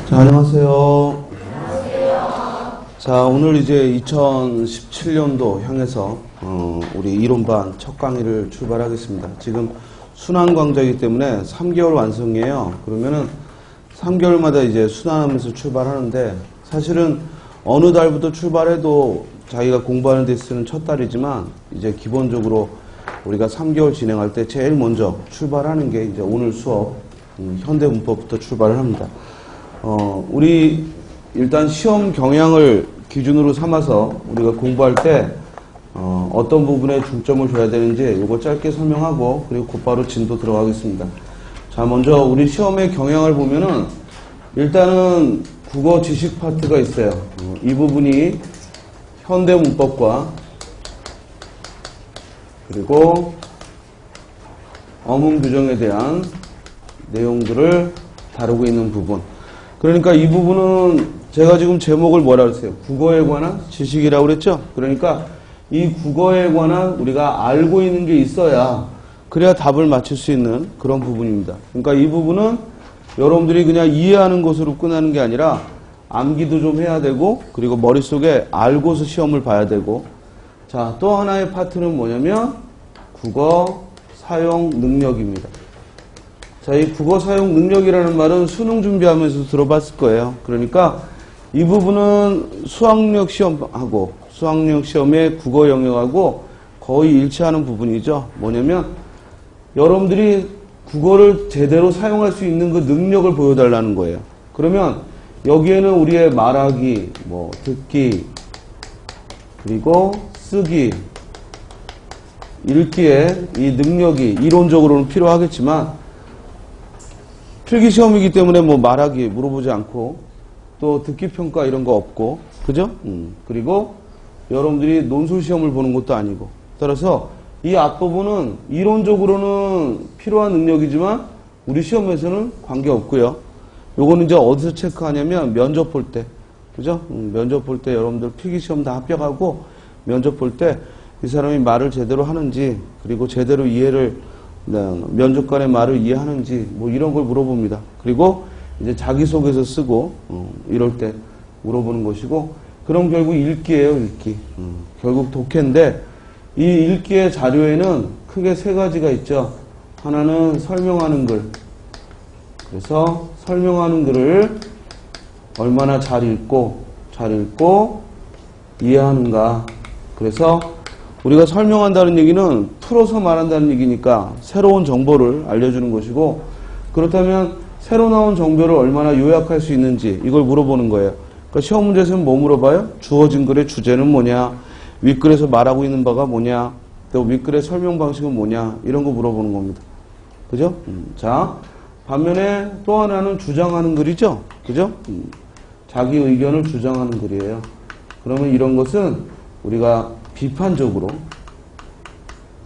자, 안녕하세요. 자, 오늘 이제 2017년도 향해서 우리 이론반 첫 강의를 출발하겠습니다. 지금 순환광자이기 때문에 3개월 완성이에요. 그러면은 3개월마다 이제 순환하면서 출발하는데, 사실은 어느 달부터 출발해도 자기가 공부하는 데 쓰는 첫 달이지만, 이제 기본적으로 우리가 3개월 진행할 때 제일 먼저 출발하는 게 이제 오늘 수업 현대문법부터 출발을 합니다. 우리 일단 시험 경향을 기준으로 삼아서 우리가 공부할 때 어떤 부분에 중점을 줘야 되는지 이거 짧게 설명하고, 그리고 곧바로 진도 들어가겠습니다. 자, 먼저 우리 시험의 경향을 보면은 일단은 국어 지식 파트가 있어요. 이 부분이 현대문법과 그리고 어문 규정에 대한 내용들을 다루고 있는 부분. 그러니까 이 부분은 제가 지금 제목을 뭐라 그랬어요? 국어에 관한 지식이라고 그랬죠? 그러니까 이 국어에 관한 우리가 알고 있는 게 있어야, 그래야 답을 맞출 수 있는 그런 부분입니다. 그러니까 이 부분은 여러분들이 그냥 이해하는 것으로 끝나는 게 아니라 암기도 좀 해야 되고, 그리고 머릿속에 알고서 시험을 봐야 되고. 자, 또 하나의 파트는 뭐냐면 국어 사용 능력입니다. 자, 이 국어 사용 능력이라는 말은 수능 준비하면서 들어봤을 거예요. 그러니까 이 부분은 수학력 시험하고, 수학력 시험의 국어 영역하고 거의 일치하는 부분이죠. 뭐냐면 여러분들이 국어를 제대로 사용할 수 있는 그 능력을 보여달라는 거예요. 그러면 여기에는 우리의 말하기, 듣기, 그리고 쓰기, 읽기에 이 능력이 이론적으로는 필요하겠지만, 필기시험이기 때문에 말하기 물어보지 않고, 또 듣기평가 이런 거 없고, 그죠? 그리고 여러분들이 논술시험을 보는 것도 아니고, 따라서 이 앞부분은 이론적으로는 필요한 능력이지만 우리 시험에서는 관계없고요. 요거는 이제 어디서 체크하냐면 면접 볼 때, 그죠? 면접 볼 때 여러분들 필기시험 다 합격하고 면접 볼 때 이 사람이 말을 제대로 하는지, 그리고 제대로 이해를, 면접관의 말을 이해하는지, 이런 걸 물어봅니다. 그리고 이제 자기소개서 쓰고 이럴 때 물어보는 것이고, 그럼 결국 읽기예요. 읽기. 결국 독해인데, 이 읽기의 자료에는 크게 세 가지가 있죠. 하나는 설명하는 글. 그래서 설명하는 글을 얼마나 잘 읽고 이해하는가. 그래서 우리가 설명한다는 얘기는 풀어서 말한다는 얘기니까 새로운 정보를 알려주는 것이고, 그렇다면 새로 나온 정보를 얼마나 요약할 수 있는지 이걸 물어보는 거예요. 그러니까 시험 문제에서는 뭐 물어봐요? 주어진 글의 주제는 뭐냐, 윗글에서 말하고 있는 바가 뭐냐, 또 윗글의 설명 방식은 뭐냐, 이런 거 물어보는 겁니다. 그죠? 자, 반면에 또 하나는 주장하는 글이죠. 그죠? 자기 의견을 주장하는 글이에요. 그러면 이런 것은 우리가 비판적으로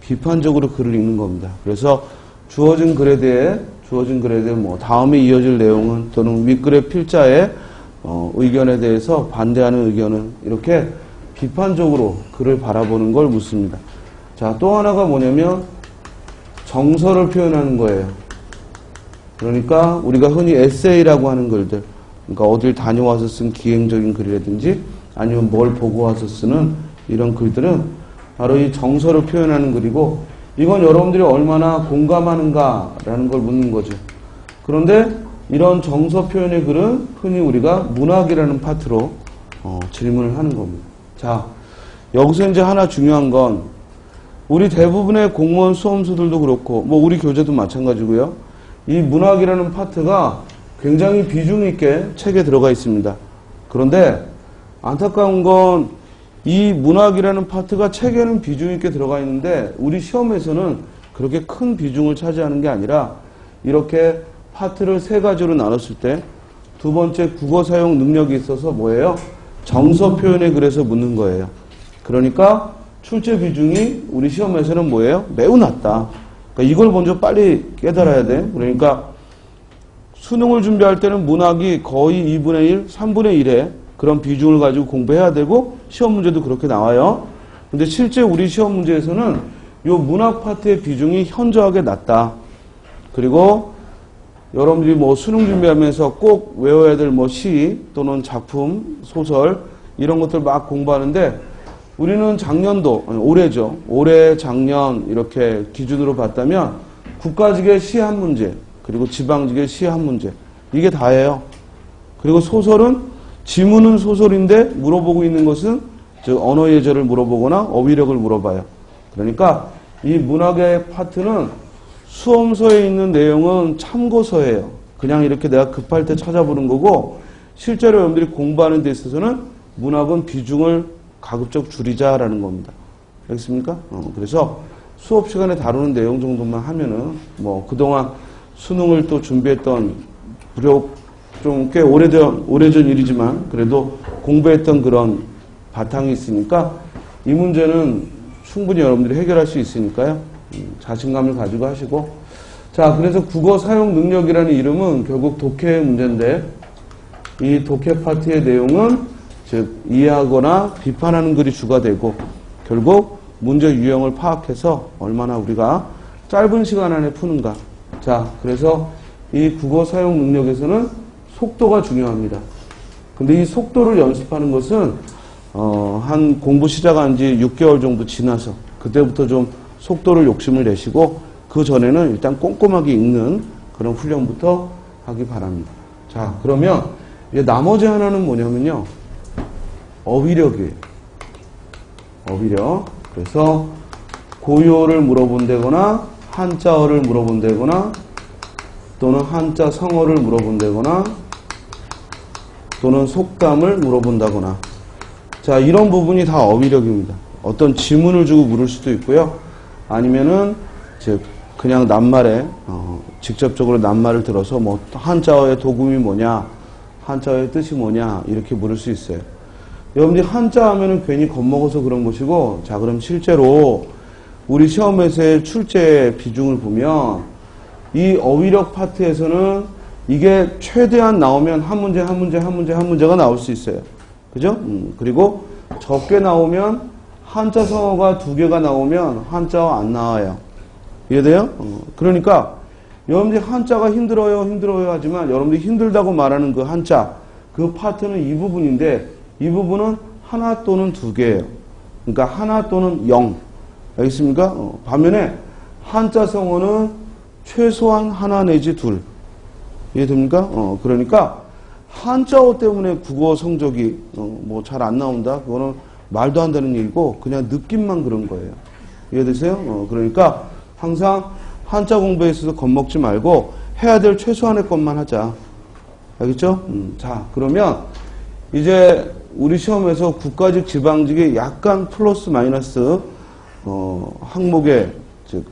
글을 읽는 겁니다. 그래서 주어진 글에 대해 다음에 이어질 내용은, 또는 윗글의 필자의 의견에 대해서 반대하는 의견은, 이렇게 비판적으로 글을 바라보는 걸 묻습니다. 자, 또 하나가 뭐냐면 정서를 표현하는 거예요. 그러니까 우리가 흔히 에세이라고 하는 글들, 그러니까 어딜 다녀와서 쓴 기행적인 글이라든지 아니면 뭘 보고 와서 쓰는 이런 글들은 바로 이 정서를 표현하는 글이고, 이건 여러분들이 얼마나 공감하는가라는 걸 묻는 거죠. 그런데 이런 정서 표현의 글은 흔히 우리가 문학이라는 파트로 질문을 하는 겁니다. 자, 여기서 이제 하나 중요한 건, 우리 대부분의 공무원 수험수들도 그렇고 우리 교재도 마찬가지고요. 이 문학이라는 파트가 굉장히 비중 있게 책에 들어가 있습니다. 그런데 안타까운 건 이 문학이라는 파트가 책에는 비중 있게 들어가 있는데 우리 시험에서는 그렇게 큰 비중을 차지하는 게 아니라, 이렇게 파트를 세 가지로 나눴을 때 두 번째 국어 사용 능력이 있어서 뭐예요? 정서 표현의 글에서 묻는 거예요. 그러니까 출제 비중이 우리 시험에서는 뭐예요? 매우 낮다. 그러니까 이걸 먼저 빨리 깨달아야 돼. 그러니까 수능을 준비할 때는 문학이 거의 2분의 1, 3분의 1에 그런 비중을 가지고 공부해야 되고, 시험 문제도 그렇게 나와요. 근데 실제 우리 시험 문제에서는 이 문학 파트의 비중이 현저하게 낮다. 그리고 여러분들이 뭐 수능 준비하면서 꼭 외워야 될 뭐 시 또는 작품, 소설 이런 것들 막 공부하는데 우리는 작년도, 올해죠. 올해, 작년 이렇게 기준으로 봤다면 국가직의 시 한 문제, 그리고 지방직의 시 한 문제 이게 다예요. 그리고 소설은 지문은 소설인데 물어보고 있는 것은 즉 언어 예절을 물어보거나 어휘력을 물어봐요. 그러니까 이 문학의 파트는 수험서에 있는 내용은 참고서예요. 그냥 이렇게 내가 급할 때 찾아보는 거고 실제로 여러분들이 공부하는 데 있어서는 문학은 비중을 가급적 줄이자라는 겁니다. 알겠습니까? 그래서 수업 시간에 다루는 내용 정도만 하면은 뭐 그동안 수능을 또 준비했던 무려 좀 꽤 오래전 일이지만 그래도 공부했던 그런 바탕이 있으니까 이 문제는 충분히 여러분들이 해결할 수 있으니까요. 자신감을 가지고 하시고 자 그래서 국어 사용 능력이라는 이름은 결국 독해 문제인데 이 독해 파트의 내용은 즉 이해하거나 비판하는 글이 주가 되고 결국 문제 유형을 파악해서 얼마나 우리가 짧은 시간 안에 푸는가. 자 그래서 이 국어 사용 능력에서는 속도가 중요합니다. 근데 이 속도를 연습하는 것은 한 공부 시작한 지 6개월 정도 지나서 그때부터 좀 속도를 욕심을 내시고 그 전에는 일단 꼼꼼하게 읽는 그런 훈련부터 하기 바랍니다. 자 그러면 이제 나머지 하나는 뭐냐면요. 어휘력이에요. 어휘력. 그래서 고유어를 물어본다거나 한자어를 물어본다거나 또는 한자 성어를 물어본다거나 또는 속담을 물어본다거나 자 이런 부분이 다 어휘력입니다. 어떤 지문을 주고 물을 수도 있고요. 아니면은 즉 그냥 낱말에 직접적으로 낱말을 들어서 뭐 한자어의 도금이 뭐냐 한자어의 뜻이 뭐냐 이렇게 물을 수 있어요. 여러분들이 한자 하면은 괜히 겁먹어서 그런 것이고 자 그럼 실제로 우리 시험에서의 출제 비중을 보면 이 어휘력 파트에서는 이게 최대한 나오면 한 문제가 나올 수 있어요. 그죠? 그리고 적게 나오면 한자 성어가 2개가 나오면 한자어 안 나와요. 이해돼요? 그러니까 여러분들이 한자가 힘들어요 하지만 여러분들이 힘들다고 말하는 그 한자 그 파트는 이 부분인데 이 부분은 하나 또는 2개예요. 그러니까 하나 또는 0. 알겠습니까? 반면에 한자 성어는 최소한 하나 내지 2. 이해됩니까? 그러니까 한자어 때문에 국어 성적이 뭐 잘 안 나온다. 그거는 말도 안 되는 얘기고 그냥 느낌만 그런 거예요. 이해되세요? 그러니까 항상 한자 공부에 있어서 겁먹지 말고 해야 될 최소한의 것만 하자. 알겠죠? 자 그러면 이제 우리 시험에서 국가직 지방직이 약간 플러스 마이너스 항목의 즉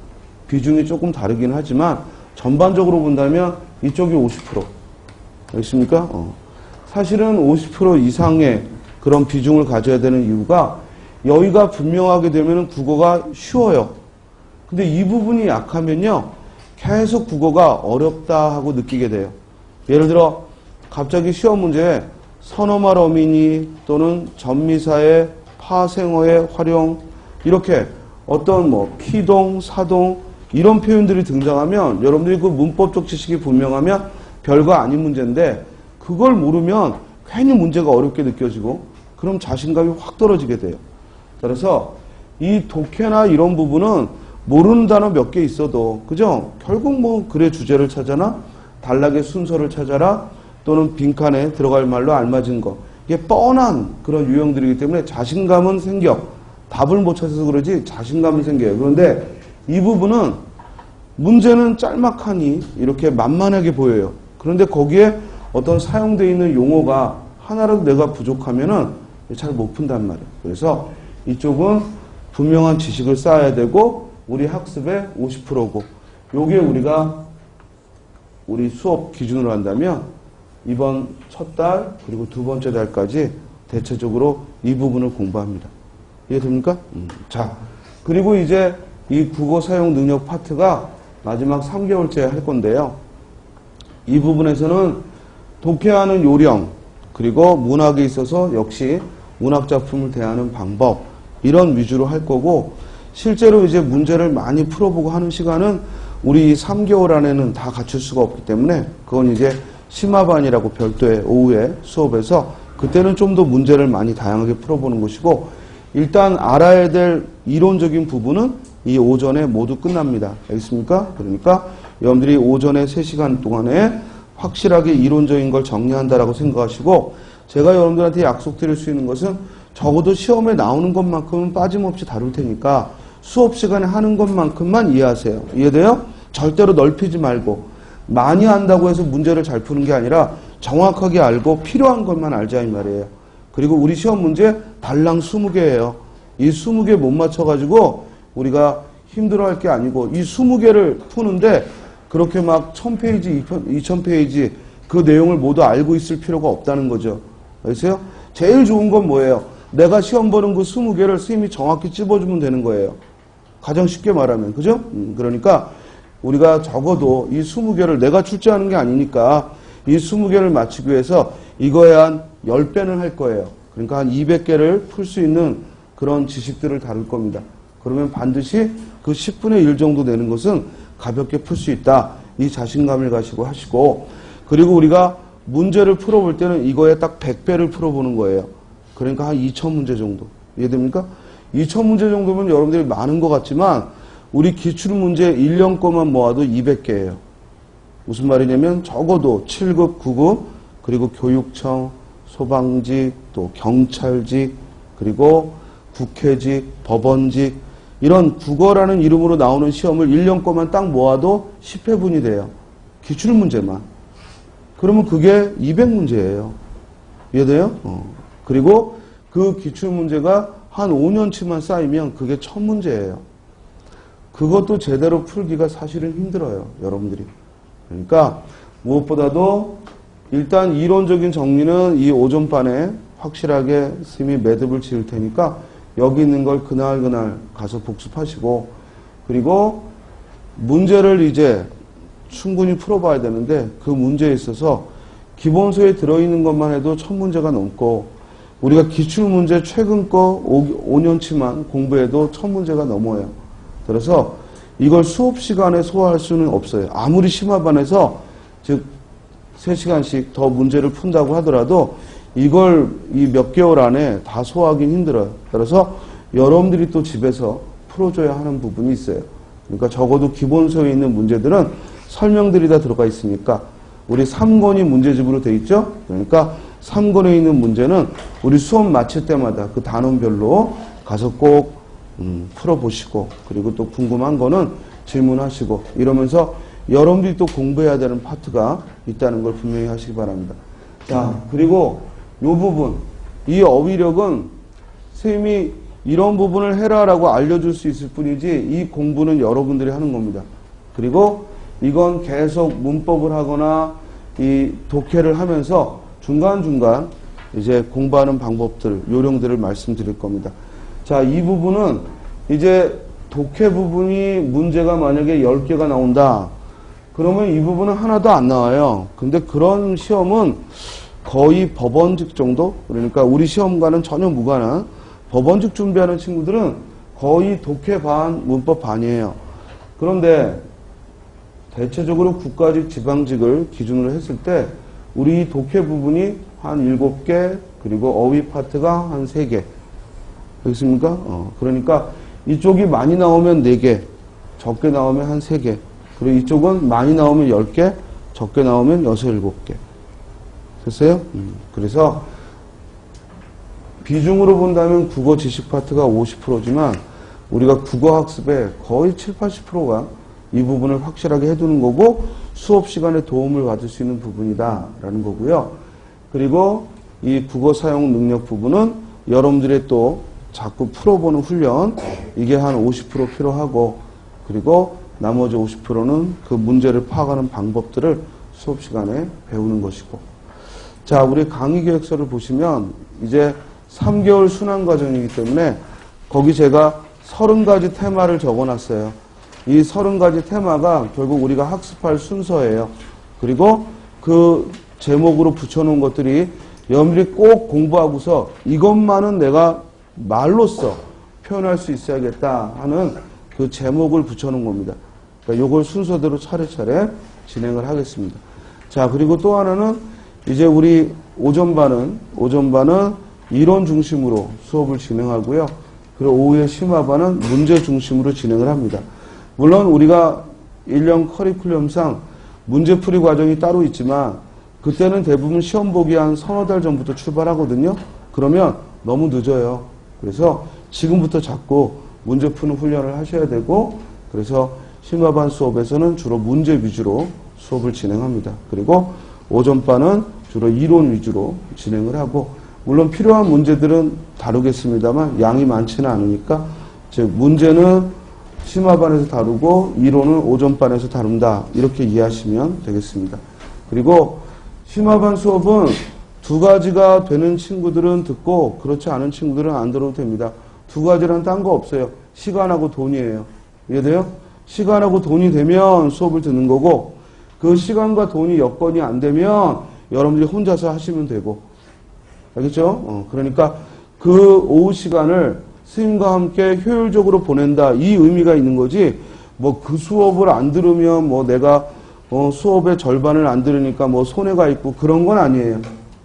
비중이 조금 다르긴 하지만 전반적으로 본다면 이쪽이 50%. 알겠습니까? 사실은 50% 이상의 그런 비중을 가져야 되는 이유가 여기가 분명하게 되면 국어가 쉬워요. 근데 이 부분이 약하면요. 계속 국어가 어렵다 하고 느끼게 돼요. 예를 들어 갑자기 시험 문제에 선어말 어민이 또는 전미사의 파생어의 활용 이렇게 어떤 뭐 피동, 사동 이런 표현들이 등장하면 여러분들이 그 문법적 지식이 분명하면 별거 아닌 문제인데 그걸 모르면 괜히 문제가 어렵게 느껴지고 그럼 자신감이 확 떨어지게 돼요. 그래서 이 독해나 이런 부분은 모르는 단어 몇 개 있어도 그죠? 결국 뭐 글의 주제를 찾아나 단락의 순서를 찾아라 또는 빈칸에 들어갈 말로 알맞은 거 이게 뻔한 그런 유형들이기 때문에 자신감은 생겨. 답을 못 찾아서 그러지 자신감은 생겨요. 그런데 이 부분은 문제는 짤막하니 이렇게 만만하게 보여요. 그런데 거기에 어떤 사용되어 있는 용어가 하나라도 내가 부족하면은 잘 못 푼단 말이에요. 그래서 이쪽은 분명한 지식을 쌓아야 되고 우리 학습의 50%고 요게 우리가 우리 수업 기준으로 한다면 이번 첫 달 그리고 두 번째 달까지 대체적으로 이 부분을 공부합니다. 이해됩니까? 자, 그리고 이제 이 국어 사용 능력 파트가 마지막 3개월째 할 건데요. 이 부분에서는 독해하는 요령, 그리고 문학에 있어서 역시 문학작품을 대하는 방법, 이런 위주로 할 거고, 실제로 이제 문제를 많이 풀어보고 하는 시간은 우리 3개월 안에는 다 갖출 수가 없기 때문에 그건 이제 심화반이라고 별도의 오후에 수업에서 그때는 좀 더 문제를 많이 다양하게 풀어보는 것이고, 일단 알아야 될 이론적인 부분은 이 오전에 모두 끝납니다. 알겠습니까? 그러니까 여러분들이 오전에 3시간 동안에 확실하게 이론적인 걸 정리한다라고 생각하시고, 제가 여러분들한테 약속드릴 수 있는 것은 적어도 시험에 나오는 것만큼은 빠짐없이 다룰 테니까 수업 시간에 하는 것만큼만 이해하세요. 이해돼요? 절대로 넓히지 말고, 많이 한다고 해서 문제를 잘 푸는 게 아니라 정확하게 알고 필요한 것만 알자 이 말이에요. 그리고 우리 시험 문제 달랑 20개예요. 이 20개 못 맞춰가지고 우리가 힘들어할 게 아니고, 이 20개를 푸는데 그렇게 막 1000페이지, 2000페이지 그 내용을 모두 알고 있을 필요가 없다는 거죠. 알겠어요? 제일 좋은 건 뭐예요? 내가 시험 보는 그 20개를 선생님이 정확히 찝어주면 되는 거예요. 가장 쉽게 말하면. 그죠? 그러니까 우리가 적어도 이 20개를 내가 출제하는 게 아니니까 이 20개를 맞추기 위해서 이거에 한 10배는 할 거예요. 그러니까 한 200개를 풀 수 있는 그런 지식들을 다룰 겁니다. 그러면 반드시 그 10분의 1 정도 되는 것은 가볍게 풀 수 있다. 이 자신감을 가지고 하시고, 그리고 우리가 문제를 풀어볼 때는 이거에 딱 100배를 풀어보는 거예요. 그러니까 한 2000문제 정도. 이해됩니까? 2000문제 정도면 여러분들이 많은 것 같지만 우리 기출문제 1년 거만 모아도 200개예요. 무슨 말이냐면 적어도 7급, 9급, 그리고 교육청, 소방직, 또 경찰직, 그리고 국회직, 법원직, 이런 국어라는 이름으로 나오는 시험을 1년 거만 딱 모아도 10회분이 돼요. 기출문제만. 그러면 그게 200문제예요. 이해돼요? 그리고 그 기출문제가 한 5년치만 쌓이면 그게 1000문제예요. 그것도 제대로 풀기가 사실은 힘들어요. 여러분들이. 그러니까 무엇보다도 일단 이론적인 정리는 이 오전반에 확실하게 스님이 매듭을 지을 테니까 여기 있는 걸 그날 가서 복습하시고, 그리고 문제를 이제 충분히 풀어봐야 되는데 그 문제에 있어서 기본서에 들어있는 것만 해도 1000문제가 넘고, 우리가 기출문제 최근 거 5년치만 공부해도 1000문제가 넘어요. 그래서 이걸 수업 시간에 소화할 수는 없어요. 아무리 심화반에서 즉 3시간씩 더 문제를 푼다고 하더라도 이걸 이 몇 개월 안에 다 소화하기는 힘들어요. 그래서 여러분들이 또 집에서 풀어줘야 하는 부분이 있어요. 그러니까 적어도 기본서에 있는 문제들은 설명들이 다 들어가 있으니까, 우리 3권이 문제집으로 돼 있죠? 그러니까 3권에 있는 문제는 우리 수업 마칠 때마다 그 단원별로 가서 꼭 풀어보시고, 그리고 또 궁금한 거는 질문하시고, 이러면서 여러분들이 또 공부해야 되는 파트가 있다는 걸 분명히 하시기 바랍니다. 자, 그리고 이 부분, 이 어휘력은 선생님이 이런 부분을 해라라고 알려줄 수 있을 뿐이지 이 공부는 여러분들이 하는 겁니다. 그리고 이건 계속 문법을 하거나 이 독해를 하면서 중간중간 이제 공부하는 방법들, 요령들을 말씀드릴 겁니다. 자, 이 부분은 이제 독해 부분이 문제가 만약에 10개가 나온다. 그러면 이 부분은 하나도 안 나와요. 근데 그런 시험은 거의 법원직 정도? 그러니까 우리 시험과는 전혀 무관한 법원직 준비하는 친구들은 거의 독해 반, 문법 반이에요. 그런데 대체적으로 국가직, 지방직을 기준으로 했을 때 우리 독해 부분이 한 7개, 그리고 어휘 파트가 한 3개. 알겠습니까? 그러니까 이쪽이 많이 나오면 4개, 적게 나오면 한 3개. 그리고 이쪽은 많이 나오면 10개, 적게 나오면 6, 7개. 됐어요? 그래서 비중으로 본다면 국어 지식 파트가 50%지만 우리가 국어 학습의 거의 7, 80%가 이 부분을 확실하게 해두는 거고 수업 시간에 도움을 받을 수 있는 부분이다라는 거고요. 그리고 이 국어 사용 능력 부분은 여러분들의 또 자꾸 풀어보는 훈련, 이게 한 50% 필요하고, 그리고 나머지 50%는 그 문제를 파악하는 방법들을 수업 시간에 배우는 것이고. 자, 우리 강의 계획서를 보시면 이제 3개월 순환 과정이기 때문에 거기 제가 30가지 테마를 적어놨어요. 이 30가지 테마가 결국 우리가 학습할 순서예요. 그리고 그 제목으로 붙여놓은 것들이 여러분들이 꼭 공부하고서 이것만은 내가 말로써 표현할 수 있어야겠다 하는 그 제목을 붙여놓은 겁니다. 그러니까 요걸 순서대로 차례차례 진행을 하겠습니다. 자, 그리고 또 하나는 이제 우리 오전반은 이론 중심으로 수업을 진행하고요. 그리고 오후에 심화반은 문제 중심으로 진행을 합니다. 물론 우리가 1년 커리큘럼상 문제풀이 과정이 따로 있지만 그때는 대부분 시험 보기 한 서너 달 전부터 출발하거든요. 그러면 너무 늦어요. 그래서 지금부터 자꾸 문제 푸는 훈련을 하셔야 되고, 그래서 심화반 수업에서는 주로 문제 위주로 수업을 진행합니다. 그리고 오전반은 주로 이론 위주로 진행을 하고, 물론 필요한 문제들은 다루겠습니다만 양이 많지는 않으니까 즉 문제는 심화반에서 다루고 이론은 오전반에서 다룬다, 이렇게 이해하시면 되겠습니다. 그리고 심화반 수업은 두 가지가 되는 친구들은 듣고 그렇지 않은 친구들은 안 들어도 됩니다. 두 가지란 딴 거 없어요. 시간하고 돈이에요. 이해돼요? 시간하고 돈이 되면 수업을 듣는 거고, 그 시간과 돈이 여건이 안 되면 여러분들이 혼자서 하시면 되고, 알겠죠? 그러니까 그 오후 시간을 스님과 함께 효율적으로 보낸다, 이 의미가 있는 거지, 뭐 그 수업을 안 들으면 뭐 내가 수업의 절반을 안 들으니까 뭐 손해가 있고 그런 건 아니에요.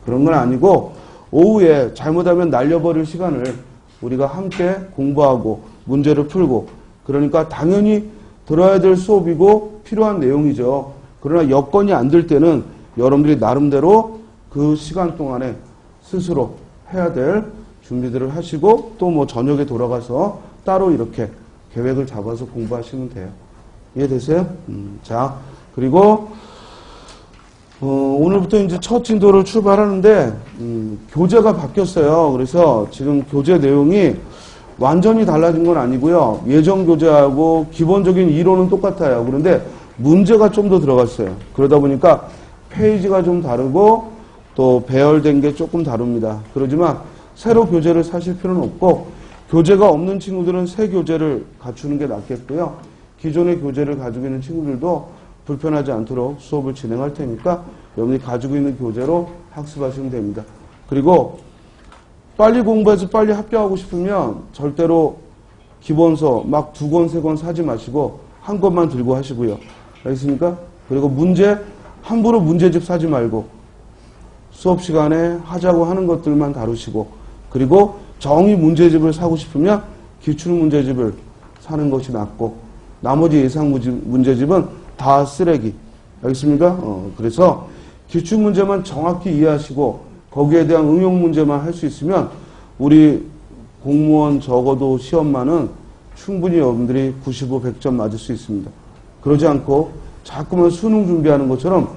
그런 건 아니고, 오후에 잘못하면 날려버릴 시간을 우리가 함께 공부하고 문제를 풀고, 그러니까 당연히 들어야 될 수업이고 필요한 내용이죠. 그러나 여건이 안 될 때는 여러분들이 나름대로 그 시간 동안에 스스로 해야 될 준비들을 하시고, 또 뭐 저녁에 돌아가서 따로 이렇게 계획을 잡아서 공부하시면 돼요. 이해되세요? 자, 그리고 오늘부터 이제 첫 진도를 출발하는데 교재가 바뀌었어요. 그래서 지금 교재 내용이 완전히 달라진 건 아니고요. 예전 교재하고 기본적인 이론은 똑같아요. 그런데 문제가 좀 더 들어갔어요. 그러다 보니까 페이지가 좀 다르고 또 배열된 게 조금 다릅니다. 그러지만 새로 교재를 사실 필요는 없고, 교재가 없는 친구들은 새 교재를 갖추는 게 낫겠고요. 기존의 교재를 가지고 있는 친구들도 불편하지 않도록 수업을 진행할 테니까 여러분이 가지고 있는 교재로 학습하시면 됩니다. 그리고 빨리 공부해서 빨리 합격하고 싶으면 절대로 기본서 막 2권, 3권 사지 마시고 한 권만 들고 하시고요. 알겠습니까? 그리고 문제, 함부로 문제집 사지 말고 수업 시간에 하자고 하는 것들만 다루시고, 그리고 정의 문제집을 사고 싶으면 기출문제집을 사는 것이 낫고, 나머지 예상 문제집은 다 쓰레기. 알겠습니까? 그래서 기출문제만 정확히 이해하시고 거기에 대한 응용 문제만 할 수 있으면 우리 공무원 적어도 시험만은 충분히 여러분들이 95, 100점 맞을 수 있습니다. 그러지 않고 자꾸만 수능 준비하는 것처럼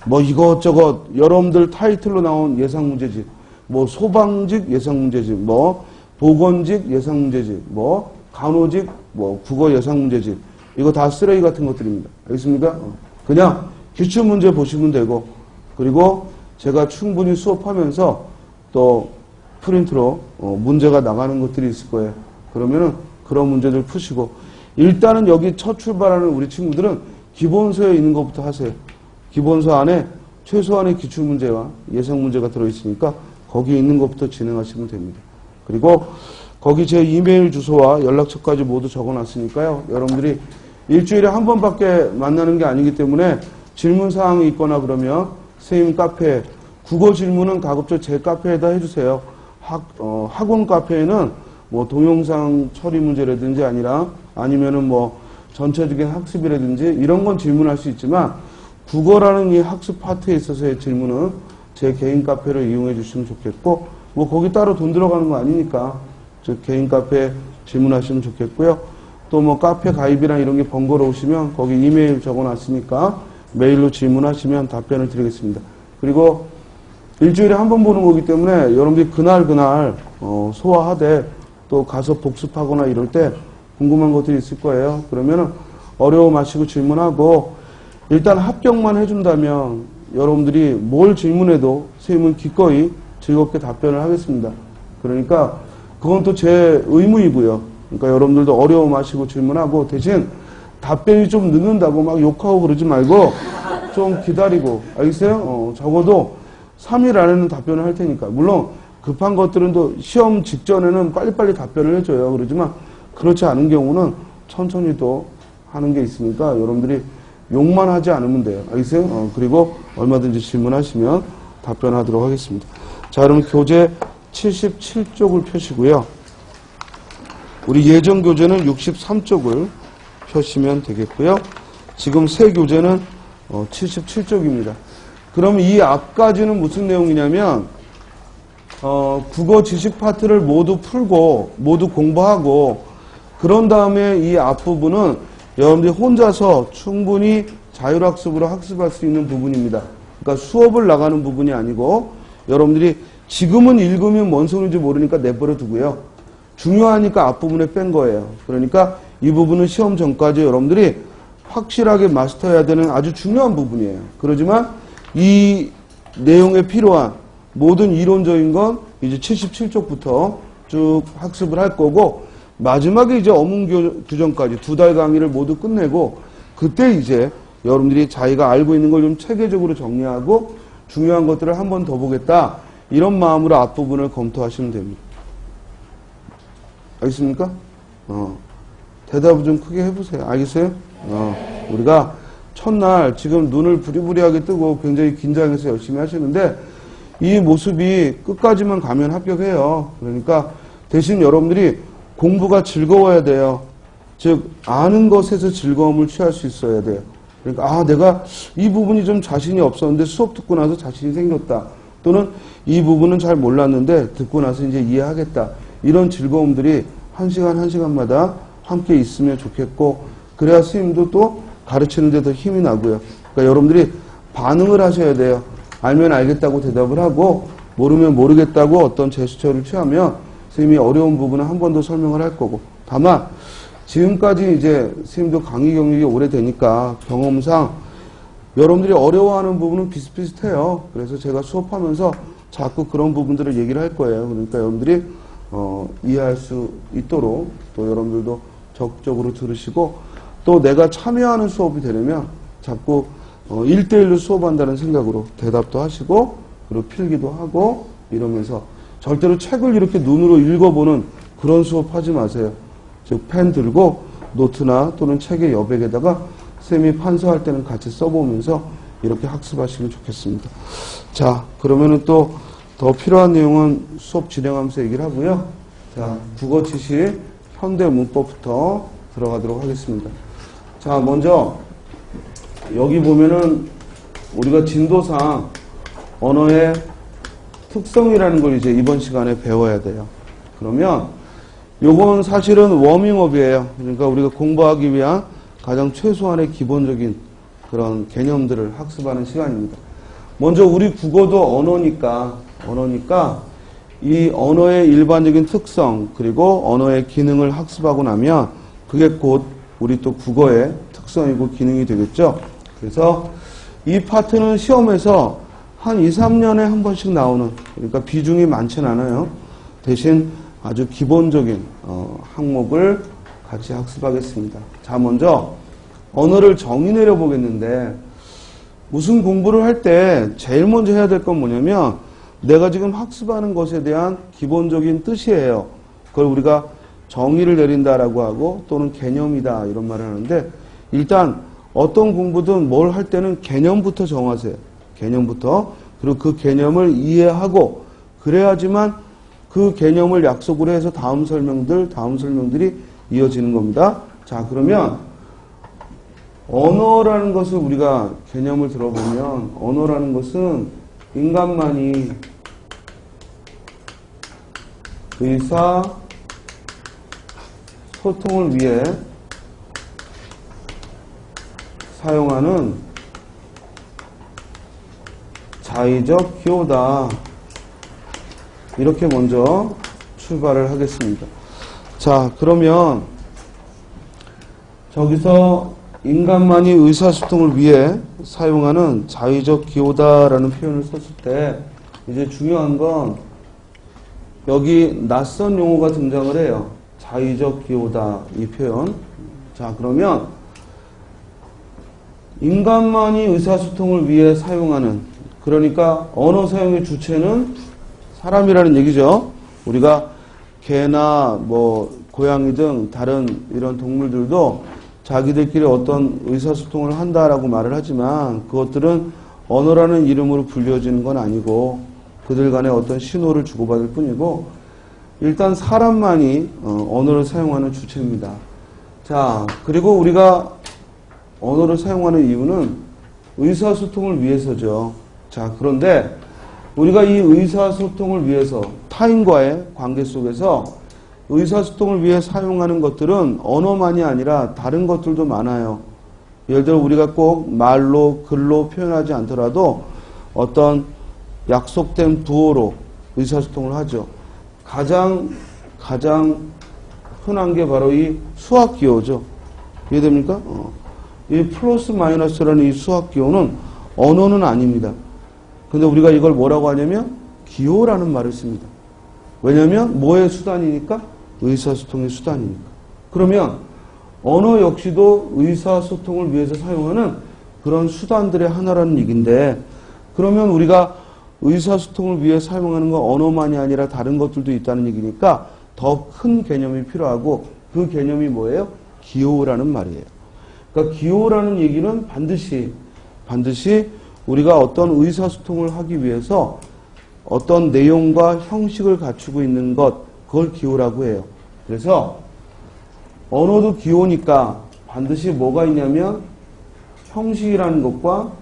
뭐 이것저것 여러분들 타이틀로 나온 예상문제집, 뭐 소방직 예상문제집, 뭐 보건직 예상문제집, 뭐 간호직, 뭐 국어 예상문제집, 이거 다 쓰레기 같은 것들입니다. 알겠습니까? 그냥 기출문제 보시면 되고, 그리고 제가 충분히 수업하면서 또 프린트로 문제가 나가는 것들이 있을 거예요. 그러면은 그런 문제들 푸시고, 일단은 여기 첫 출발하는 우리 친구들은 기본서에 있는 것부터 하세요. 기본서 안에 최소한의 기출문제와 예상문제가 들어있으니까 거기에 있는 것부터 진행하시면 됩니다. 그리고 거기 제 이메일 주소와 연락처까지 모두 적어놨으니까요. 여러분들이 일주일에 한 번밖에 만나는 게 아니기 때문에 질문사항이 있거나 그러면 선생님 카페, 국어 질문은 가급적 제 카페에다 해주세요. 학원 카페에는 뭐 동영상 처리 문제라든지 아니면은 뭐 전체적인 학습이라든지 이런 건 질문할 수 있지만, 국어라는 이 학습 파트에 있어서의 질문은 제 개인 카페를 이용해 주시면 좋겠고, 뭐 거기 따로 돈 들어가는 거 아니니까 즉 개인 카페 질문하시면 좋겠고요. 또 뭐 카페 가입이나 이런 게 번거로우시면 거기 이메일 적어놨으니까 메일로 질문하시면 답변을 드리겠습니다. 그리고 일주일에 한 번 보는 거기 때문에 여러분들이 그날 소화하되 또 가서 복습하거나 이럴 때 궁금한 것들이 있을 거예요. 그러면은 어려워 마시고 질문하고, 일단 합격만 해준다면 여러분들이 뭘 질문해도 선생님은 기꺼이 즐겁게 답변을 하겠습니다. 그러니까 그건 또 제 의무이고요. 그러니까 여러분들도 어려워 마시고 질문하고, 대신 답변이 좀 늦는다고 막 욕하고 그러지 말고 좀 기다리고, 알겠어요? 적어도 3일 안에는 답변을 할 테니까. 물론 급한 것들은 또 시험 직전에는 빨리빨리 답변을 해줘요. 그러지만 그렇지 않은 경우는 천천히 또 하는 게 있으니까 여러분들이 욕만 하지 않으면 돼요. 알겠어요? 그리고 얼마든지 질문하시면 답변하도록 하겠습니다. 자, 그러면 교재 77쪽을 펴시고요. 우리 예전 교재는 63쪽을 펴시면 되겠고요. 지금 새 교재는 77쪽입니다. 그럼 이 앞까지는 무슨 내용이냐면 국어 지식 파트를 모두 풀고 모두 공부하고 그런 다음에 이 앞부분은 여러분들이 혼자서 충분히 자율학습으로 학습할 수 있는 부분입니다. 그러니까 수업을 나가는 부분이 아니고 여러분들이 지금은 읽으면 뭔 소리인지 모르니까 내버려 두고요. 중요하니까 앞부분에 뺀 거예요. 그러니까 이 부분은 시험 전까지 여러분들이 확실하게 마스터해야 되는 아주 중요한 부분이에요. 그렇지만 이 내용에 필요한 모든 이론적인 건 이제 77쪽부터 쭉 학습을 할 거고 마지막에 이제 어문 규정까지 2달 강의를 모두 끝내고 그때 이제 여러분들이 자기가 알고 있는 걸 좀 체계적으로 정리하고 중요한 것들을 한 번 더 보겠다. 이런 마음으로 앞부분을 검토하시면 됩니다. 알겠습니까? 대답을 좀 크게 해보세요. 알겠어요? 우리가 첫날 지금 눈을 부리부리하게 뜨고 굉장히 긴장해서 열심히 하시는데 이 모습이 끝까지만 가면 합격해요. 그러니까 대신 여러분들이 공부가 즐거워야 돼요. 즉 아는 것에서 즐거움을 취할 수 있어야 돼요. 그러니까 내가 이 부분이 좀 자신이 없었는데 수업 듣고 나서 자신이 생겼다. 또는 이 부분은 잘 몰랐는데 듣고 나서 이제 이해하겠다. 이런 즐거움들이 한 시간 한 시간마다 함께 있으면 좋겠고 그래야 스님도 또 가르치는 데 더 힘이 나고요. 그러니까 여러분들이 반응을 하셔야 돼요. 알면 알겠다고 대답을 하고 모르면 모르겠다고 어떤 제스처를 취하면 스님이 어려운 부분은 한 번 더 설명을 할 거고 다만 지금까지 이제 스님도 강의 경력이 오래되니까 경험상 여러분들이 어려워하는 부분은 비슷비슷해요. 그래서 제가 수업하면서 자꾸 그런 부분들을 얘기를 할 거예요. 그러니까 여러분들이 이해할 수 있도록 또 여러분들도 적극적으로 들으시고 또 내가 참여하는 수업이 되려면 자꾸 1대1로 수업한다는 생각으로 대답도 하시고 그리고 필기도 하고 이러면서 절대로 책을 이렇게 눈으로 읽어보는 그런 수업 하지 마세요. 즉 펜 들고 노트나 또는 책의 여백에다가 쌤이 판서할 때는 같이 써보면서 이렇게 학습하시면 좋겠습니다. 자, 그러면은 또 더 필요한 내용은 수업 진행하면서 얘기를 하고요. 자, 국어 지식 현대 문법부터 들어가도록 하겠습니다. 자, 먼저 여기 보면은 우리가 진도상 언어의 특성이라는 걸 이제 이번 시간에 배워야 돼요. 그러면 요건 사실은 워밍업이에요. 그러니까 우리가 공부하기 위한 가장 최소한의 기본적인 그런 개념들을 학습하는 시간입니다. 먼저 우리 국어도 언어니까 이 언어의 일반적인 특성 그리고 언어의 기능을 학습하고 나면 그게 곧 우리 또 국어의 특성이고 기능이 되겠죠. 그래서 이 파트는 시험에서 한 2, 3년에 한 번씩 나오는 그러니까 비중이 많지는 않아요. 대신 아주 기본적인 항목을 같이 학습하겠습니다. 자, 먼저 언어를 정의 내려보겠는데 무슨 공부를 할 때 제일 먼저 해야 될 건 뭐냐면 내가 지금 학습하는 것에 대한 기본적인 뜻이에요. 그걸 우리가 정의를 내린다라고 하고 또는 개념이다 이런 말을 하는데 일단 어떤 공부든 뭘 할 때는 개념부터 정하세요. 개념부터. 그리고 그 개념을 이해하고 그래야지만 그 개념을 약속으로 해서 다음 설명들이 이어지는 겁니다. 자, 그러면 언어라는 것을 우리가 개념을 들어보면 언어라는 것은 인간만이 의사 소통을 위해 사용하는 자의적 기호다. 이렇게 먼저 출발을 하겠습니다. 자, 그러면 저기서 인간만이 의사소통을 위해 사용하는 자의적 기호다라는 표현을 썼을 때 이제 중요한 건 여기 낯선 용어가 등장을 해요. 자의적 기호다 이 표현. 자, 그러면 인간만이 의사소통을 위해 사용하는 그러니까 언어 사용의 주체는 사람이라는 얘기죠. 우리가 개나 뭐 고양이 등 다른 이런 동물들도 자기들끼리 어떤 의사소통을 한다라고 말을 하지만 그것들은 언어라는 이름으로 불려지는 건 아니고 그들 간에 어떤 신호를 주고받을 뿐이고 일단 사람만이 언어를 사용하는 주체입니다. 자, 그리고 우리가 언어를 사용하는 이유는 의사소통을 위해서죠. 자, 그런데 우리가 이 의사소통을 위해서 타인과의 관계 속에서 의사소통을 위해 사용하는 것들은 언어만이 아니라 다른 것들도 많아요. 예를 들어 우리가 꼭 말로 글로 표현하지 않더라도 어떤 약속된 부호로 의사소통을 하죠. 가장 흔한 게 바로 이 수학기호죠. 이해됩니까? 이 플러스 마이너스라는 이 수학기호는 언어는 아닙니다. 근데 우리가 이걸 뭐라고 하냐면 기호라는 말을 씁니다. 왜냐하면 뭐의 수단이니까? 의사소통의 수단이니까. 그러면 언어 역시도 의사소통을 위해서 사용하는 그런 수단들의 하나라는 얘기인데 그러면 우리가 의사소통을 위해 사용하는 건 언어만이 아니라 다른 것들도 있다는 얘기니까 더 큰 개념이 필요하고 그 개념이 뭐예요? 기호라는 말이에요. 그러니까 기호라는 얘기는 반드시 우리가 어떤 의사소통을 하기 위해서 어떤 내용과 형식을 갖추고 있는 것 그걸 기호라고 해요. 그래서 언어도 기호니까 반드시 뭐가 있냐면 형식이라는 것과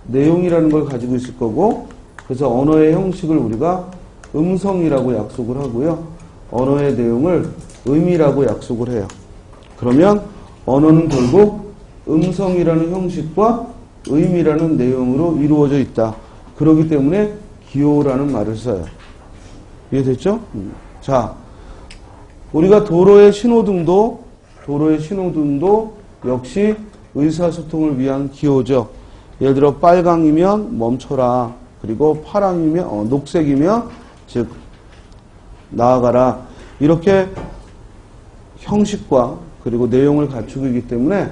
내용이라는 걸 가지고 있을 거고 그래서 언어의 형식을 우리가 음성이라고 약속을 하고요. 언어의 내용을 의미라고 약속을 해요. 그러면 언어는 결국 음성이라는 형식과 의미라는 내용으로 이루어져 있다. 그렇기 때문에 기호라는 말을 써요. 이해됐죠? 자, 우리가 도로의 신호등도 역시 의사소통을 위한 기호죠. 예를 들어 빨강이면 멈춰라. 그리고 파랑이면 녹색이면 즉 나아가라. 이렇게 형식과 그리고 내용을 갖추고 있기 때문에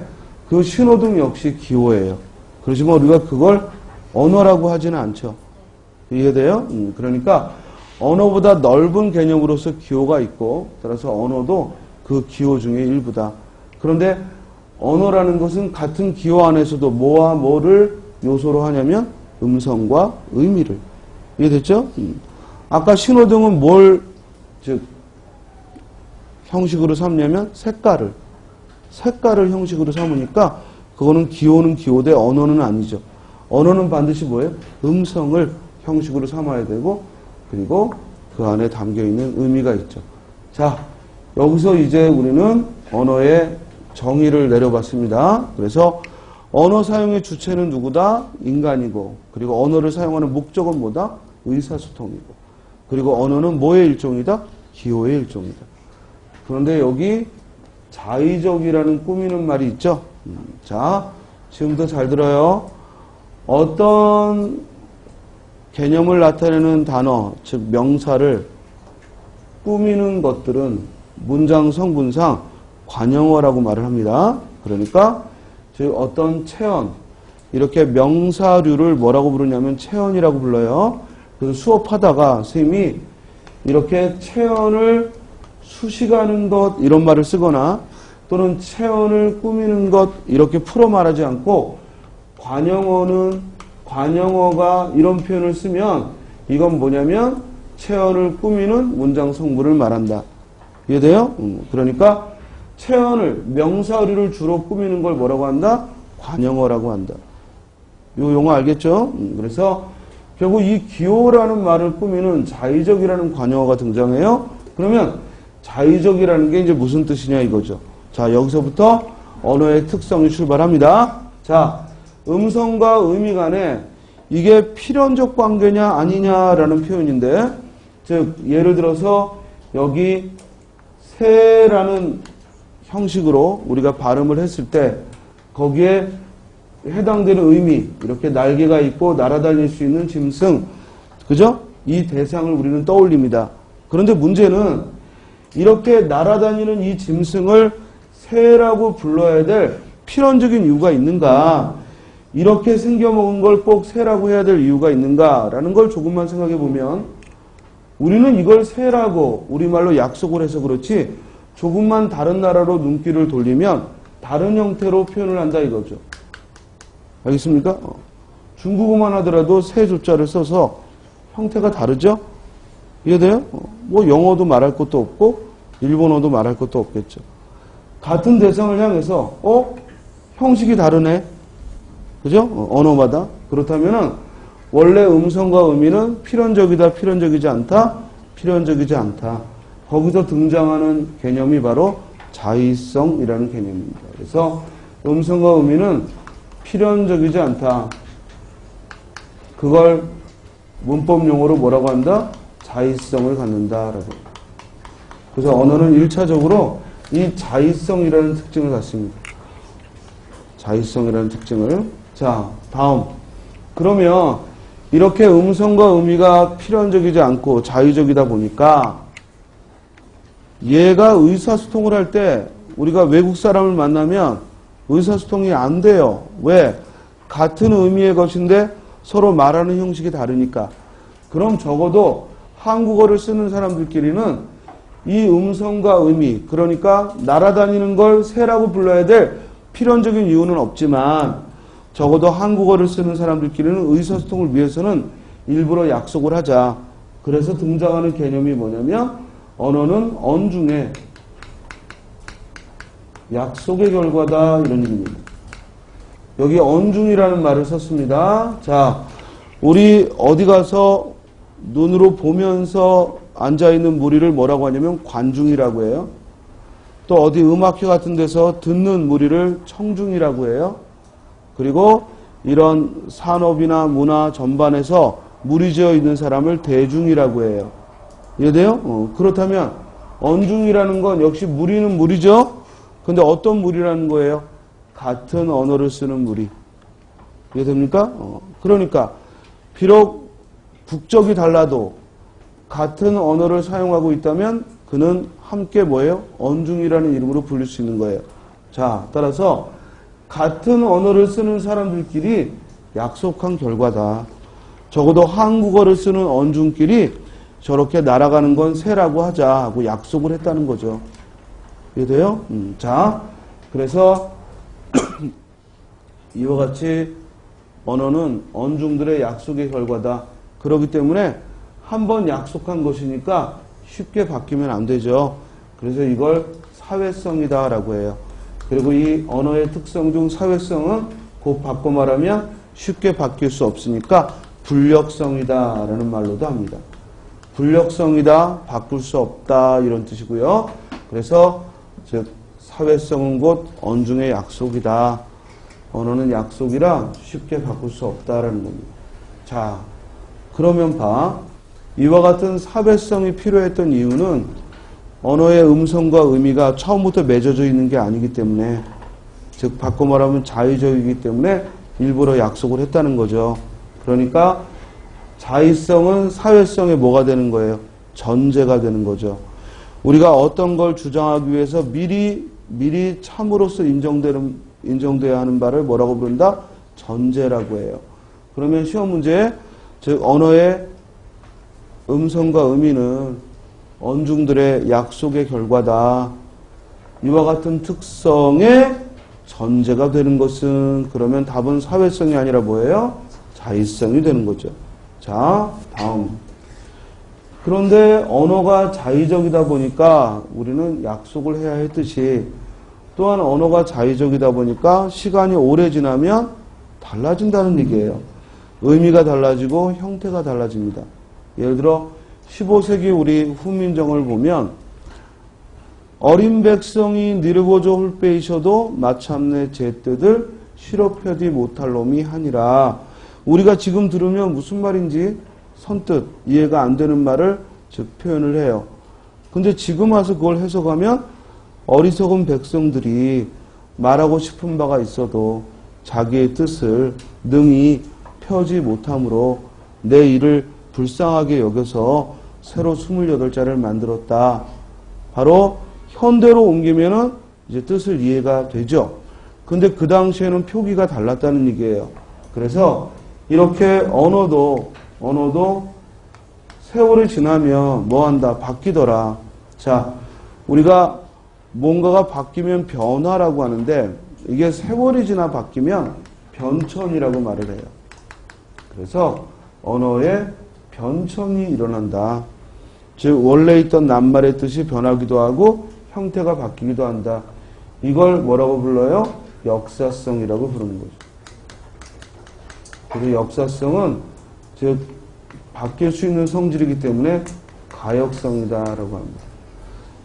그 신호등 역시 기호예요. 그렇지만 우리가 그걸 언어라고 하지는 않죠. 이해돼요? 그러니까 언어보다 넓은 개념으로서 기호가 있고 따라서 언어도 그 기호 중의 일부다. 그런데 언어라는 것은 같은 기호 안에서도 뭐와 뭐를 요소로 하냐면 음성과 의미를. 이해됐죠? 아까 신호등은 뭘 즉 형식으로 삼냐면 색깔을 형식으로 삼으니까 그거는 기호는 기호대 언어는 아니죠. 언어는 반드시 뭐예요? 음성을 형식으로 삼아야 되고 그리고 그 안에 담겨있는 의미가 있죠. 자, 여기서 이제 우리는 언어의 정의를 내려봤습니다. 그래서 언어 사용의 주체는 누구다? 인간이고 그리고 언어를 사용하는 목적은 뭐다? 의사소통이고 그리고 언어는 뭐의 일종이다? 기호의 일종이다. 그런데 여기 자의적이라는 꾸미는 말이 있죠. 자, 지금부터 잘 들어요. 어떤 개념을 나타내는 단어, 즉 명사를 꾸미는 것들은 문장 성분상 관형어라고 말을 합니다. 그러니까 즉 어떤 체언, 이렇게 명사류를 뭐라고 부르냐면 체언이라고 불러요. 그래서 수업하다가 선생님이 이렇게 체언을 수식하는 것 이런 말을 쓰거나 또는 체언을 꾸미는 것 이렇게 풀어 말하지 않고 관형어가 이런 표현을 쓰면 이건 뭐냐면 체언을 꾸미는 문장 성분을 말한다. 이해돼요? 그러니까 체언을 명사류를 주로 꾸미는 걸 뭐라고 한다? 관형어라고 한다. 요 용어 알겠죠? 그래서 결국 이 기호라는 말을 꾸미는 자의적이라는 관형어가 등장해요. 그러면 자의적이라는 게 이제 무슨 뜻이냐 이거죠. 자, 여기서부터 언어의 특성이 출발합니다. 자, 음성과 의미 간에 이게 필연적 관계냐 아니냐라는 표현인데, 즉 예를 들어서 여기 새라는 형식으로 우리가 발음을 했을 때 거기에 해당되는 의미, 이렇게 날개가 있고 날아다닐 수 있는 짐승, 그죠? 이 대상을 우리는 떠올립니다. 그런데 문제는 이렇게 날아다니는 이 짐승을 새라고 불러야 될 필연적인 이유가 있는가? 이렇게 생겨먹은 걸 꼭 새라고 해야 될 이유가 있는가라는 걸 조금만 생각해 보면 우리는 이걸 새라고 우리말로 약속을 해서 그렇지 조금만 다른 나라로 눈길을 돌리면 다른 형태로 표현을 한다 이거죠. 알겠습니까? 중국어만 하더라도 세 조자를 써서 형태가 다르죠? 이해돼요? 뭐 영어도 말할 것도 없고 일본어도 말할 것도 없겠죠. 같은 대상을 향해서 형식이 다르네. 그죠? 언어마다. 그렇다면은 원래 음성과 의미는 필연적이다, 필연적이지 않다, 필연적이지 않다. 거기서 등장하는 개념이 바로 자의성이라는 개념입니다. 그래서 음성과 의미는 필연적이지 않다. 그걸 문법 용어로 뭐라고 한다? 자의성을 갖는다라고. 그래서 언어는 1차적으로 이 자의성이라는 특징을 갖습니다. 자의성이라는 특징을. 자, 다음. 그러면 이렇게 음성과 의미가 필연적이지 않고 자의적이다 보니까 얘가 의사소통을 할 때 우리가 외국 사람을 만나면 의사소통이 안 돼요. 왜? 같은 의미의 것인데 서로 말하는 형식이 다르니까. 그럼 적어도 한국어를 쓰는 사람들끼리는 이 음성과 의미, 그러니까 날아다니는 걸 새라고 불러야 될 필연적인 이유는 없지만 적어도 한국어를 쓰는 사람들끼리는 의사소통을 위해서는 일부러 약속을 하자. 그래서 등장하는 개념이 뭐냐면 언어는 언중에 약속의 결과다 이런 얘기입니다. 여기 언중이라는 말을 썼습니다. 자, 우리 어디 가서 눈으로 보면서 앉아있는 무리를 뭐라고 하냐면 관중이라고 해요. 또 어디 음악회 같은 데서 듣는 무리를 청중이라고 해요. 그리고 이런 산업이나 문화 전반에서 무리지어 있는 사람을 대중이라고 해요. 이해돼요? 그렇다면 언중이라는 건 역시 무리는 무리죠? 근데 어떤 무리라는 거예요? 같은 언어를 쓰는 무리. 이해됩니까? 그러니까 비록 국적이 달라도 같은 언어를 사용하고 있다면 그는 함께 뭐예요? 언중이라는 이름으로 불릴 수 있는 거예요. 자, 따라서 같은 언어를 쓰는 사람들끼리 약속한 결과다. 적어도 한국어를 쓰는 언중끼리 저렇게 날아가는 건 새라고 하자 하고 약속을 했다는 거죠. 이해돼요? 자, 그래서 이와 같이 언어는 언중들의 약속의 결과다. 그렇기 때문에 한번 약속한 것이니까 쉽게 바뀌면 안 되죠. 그래서 이걸 사회성이다라고 해요. 그리고 이 언어의 특성 중 사회성은 곧 바꿔 말하면 쉽게 바뀔 수 없으니까 불력성이다라는 말로도 합니다. 불력성이다, 바꿀 수 없다 이런 뜻이고요. 그래서 즉 사회성은 곧 언중의 약속이다. 언어는 약속이라 쉽게 바꿀 수 없다라는 겁니다. 자, 그러면 봐. 이와 같은 사회성이 필요했던 이유는 언어의 음성과 의미가 처음부터 맺어져 있는 게 아니기 때문에, 즉 바꿔 말하면 자의적이기 때문에 일부러 약속을 했다는 거죠. 그러니까 자의성은 사회성에 뭐가 되는 거예요? 전제가 되는 거죠. 우리가 어떤 걸 주장하기 위해서 미리 참으로서 인정돼야 하는 바를 뭐라고 부른다? 전제라고 해요. 그러면 시험 문제에 즉 언어의 음성과 의미는 언중들의 약속의 결과다. 이와 같은 특성의 전제가 되는 것은, 그러면 답은 사회성이 아니라 뭐예요? 자의성이 되는 거죠. 자, 다음. 그런데 언어가 자의적이다 보니까 우리는 약속을 해야 했듯이, 또한 언어가 자의적이다 보니까 시간이 오래 지나면 달라진다는 얘기예요. 의미가 달라지고 형태가 달라집니다. 예를 들어 15세기 우리 훈민정을 보면 어린 백성이 늙어져 홀빼이셔도 마침내 제 뜻을 실어펴지 못할 놈이 하니라. 우리가 지금 들으면 무슨 말인지 선뜻 이해가 안 되는 말을 즉 표현을 해요. 근데 지금 와서 그걸 해석하면 어리석은 백성들이 말하고 싶은 바가 있어도 자기의 뜻을 능히 펴지 못함으로 내 일을 불쌍하게 여겨서 새로 28자를 만들었다. 바로 현대로 옮기면은 이제 뜻을 이해가 되죠. 근데 그 당시에는 표기가 달랐다는 얘기예요. 그래서 이렇게 언어도 세월이 지나면 뭐 한다? 바뀌더라. 자, 우리가 뭔가가 바뀌면 변화라고 하는데 이게 세월이 지나 바뀌면 변천이라고 말을 해요. 그래서 언어에 변천이 일어난다. 즉 원래 있던 낱말의 뜻이 변하기도 하고 형태가 바뀌기도 한다. 이걸 뭐라고 불러요? 역사성이라고 부르는 거죠. 그래서 역사성은 즉 바뀔 수 있는 성질이기 때문에 가역성이다라고 합니다.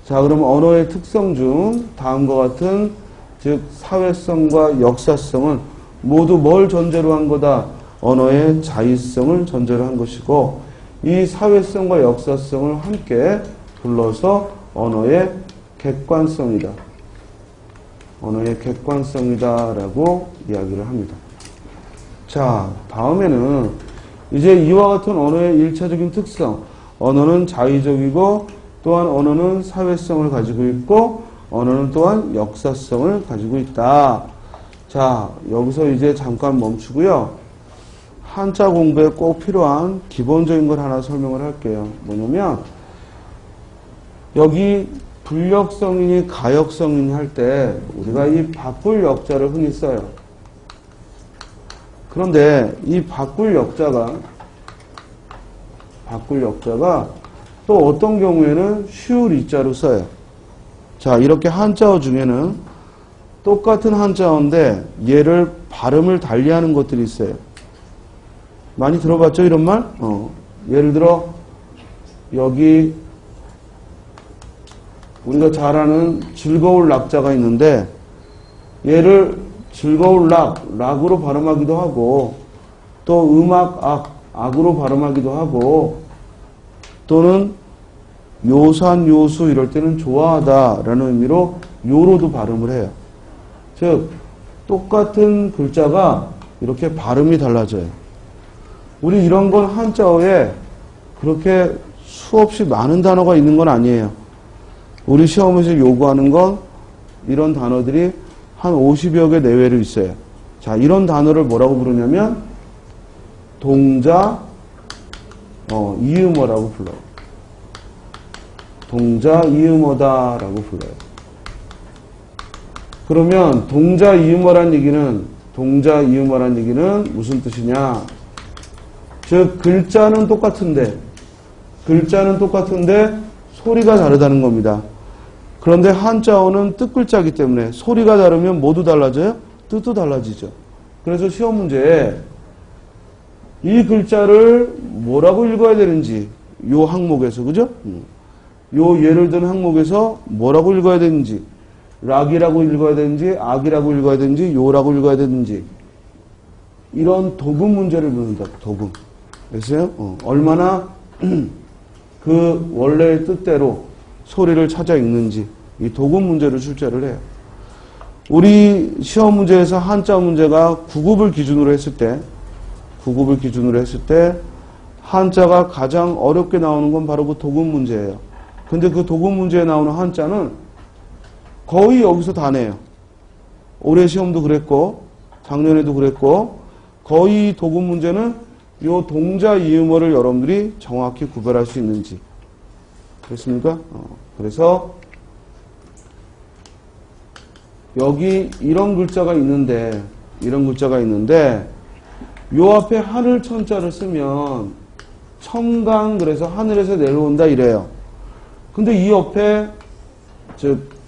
자, 그럼 언어의 특성 중 다음과 같은 즉 사회성과 역사성은 모두 뭘 전제로 한 거다? 언어의 자의성을 전제로 한 것이고 이 사회성과 역사성을 함께 불러서 언어의 객관성이다. 언어의 객관성이다라고 이야기를 합니다. 자, 다음에는 이제 이와 같은 언어의 일차적인 특성, 언어는 자의적이고 또한 언어는 사회성을 가지고 있고 언어는 또한 역사성을 가지고 있다. 자, 여기서 이제 잠깐 멈추고요. 한자 공부에 꼭 필요한 기본적인 걸 하나 설명을 할게요. 뭐냐면 여기 불역성이니 가역성이니 할 때 우리가 이 바꿀 역자를 흔히 써요. 그런데 이 바꿀 역자가 또 어떤 경우에는 쉬울 이자로 써요. 자, 이렇게 한자어 중에는 똑같은 한자어인데 얘를 발음을 달리하는 것들이 있어요. 많이 들어봤죠, 이런 말? 예를 들어 여기 우리가 잘 아는 즐거울 락자가 있는데 얘를 즐거울 락으로 발음하기도 하고 또 음악 악으로 발음하기도 하고 또는 요산 요수 이럴 때는 좋아하다라는 의미로 요로도 발음을 해요. 즉 똑같은 글자가 이렇게 발음이 달라져요. 우리 이런 건 한자어에 그렇게 수없이 많은 단어가 있는 건 아니에요. 우리 시험에서 요구하는 건 이런 단어들이 한 50여 개 내외로 있어요. 자, 이런 단어를 뭐라고 부르냐면 동자 이음어라고 불러요. 동자 이음어다라고 불러요. 그러면 동자 이음어란 얘기는 무슨 뜻이냐? 즉 글자는 똑같은데 소리가 다르다는 겁니다. 그런데 한자어는 뜻글자이기 때문에 소리가 다르면 뭐도 달라져요? 뜻도 달라지죠. 그래서 시험 문제에 이 글자를 뭐라고 읽어야 되는지 요 항목에서 그죠? 요 예를 든 항목에서 뭐라고 읽어야 되는지 락이라고 읽어야 되는지 악이라고 읽어야 되는지 요라고 읽어야 되는지 이런 도금 문제를 묻는다. 도금. 됐어요? 얼마나 그 원래의 뜻대로 소리를 찾아 읽는지 이 도금 문제를 출제를 해요. 우리 시험 문제에서 한자 문제가 9급을 기준으로 했을 때 한자가 가장 어렵게 나오는 건 바로 그 도금 문제예요. 근데 그 도금 문제에 나오는 한자는 거의 여기서 다 내요. 올해 시험도 그랬고 작년에도 그랬고 거의 도금 문제는 요 동자 이음어를 여러분들이 정확히 구별할 수 있는지 그렇습니까? 그래서 여기 이런 글자가 있는데 요 앞에 하늘 천자를 쓰면 청강 그래서 하늘에서 내려온다 이래요. 근데 이 옆에 즉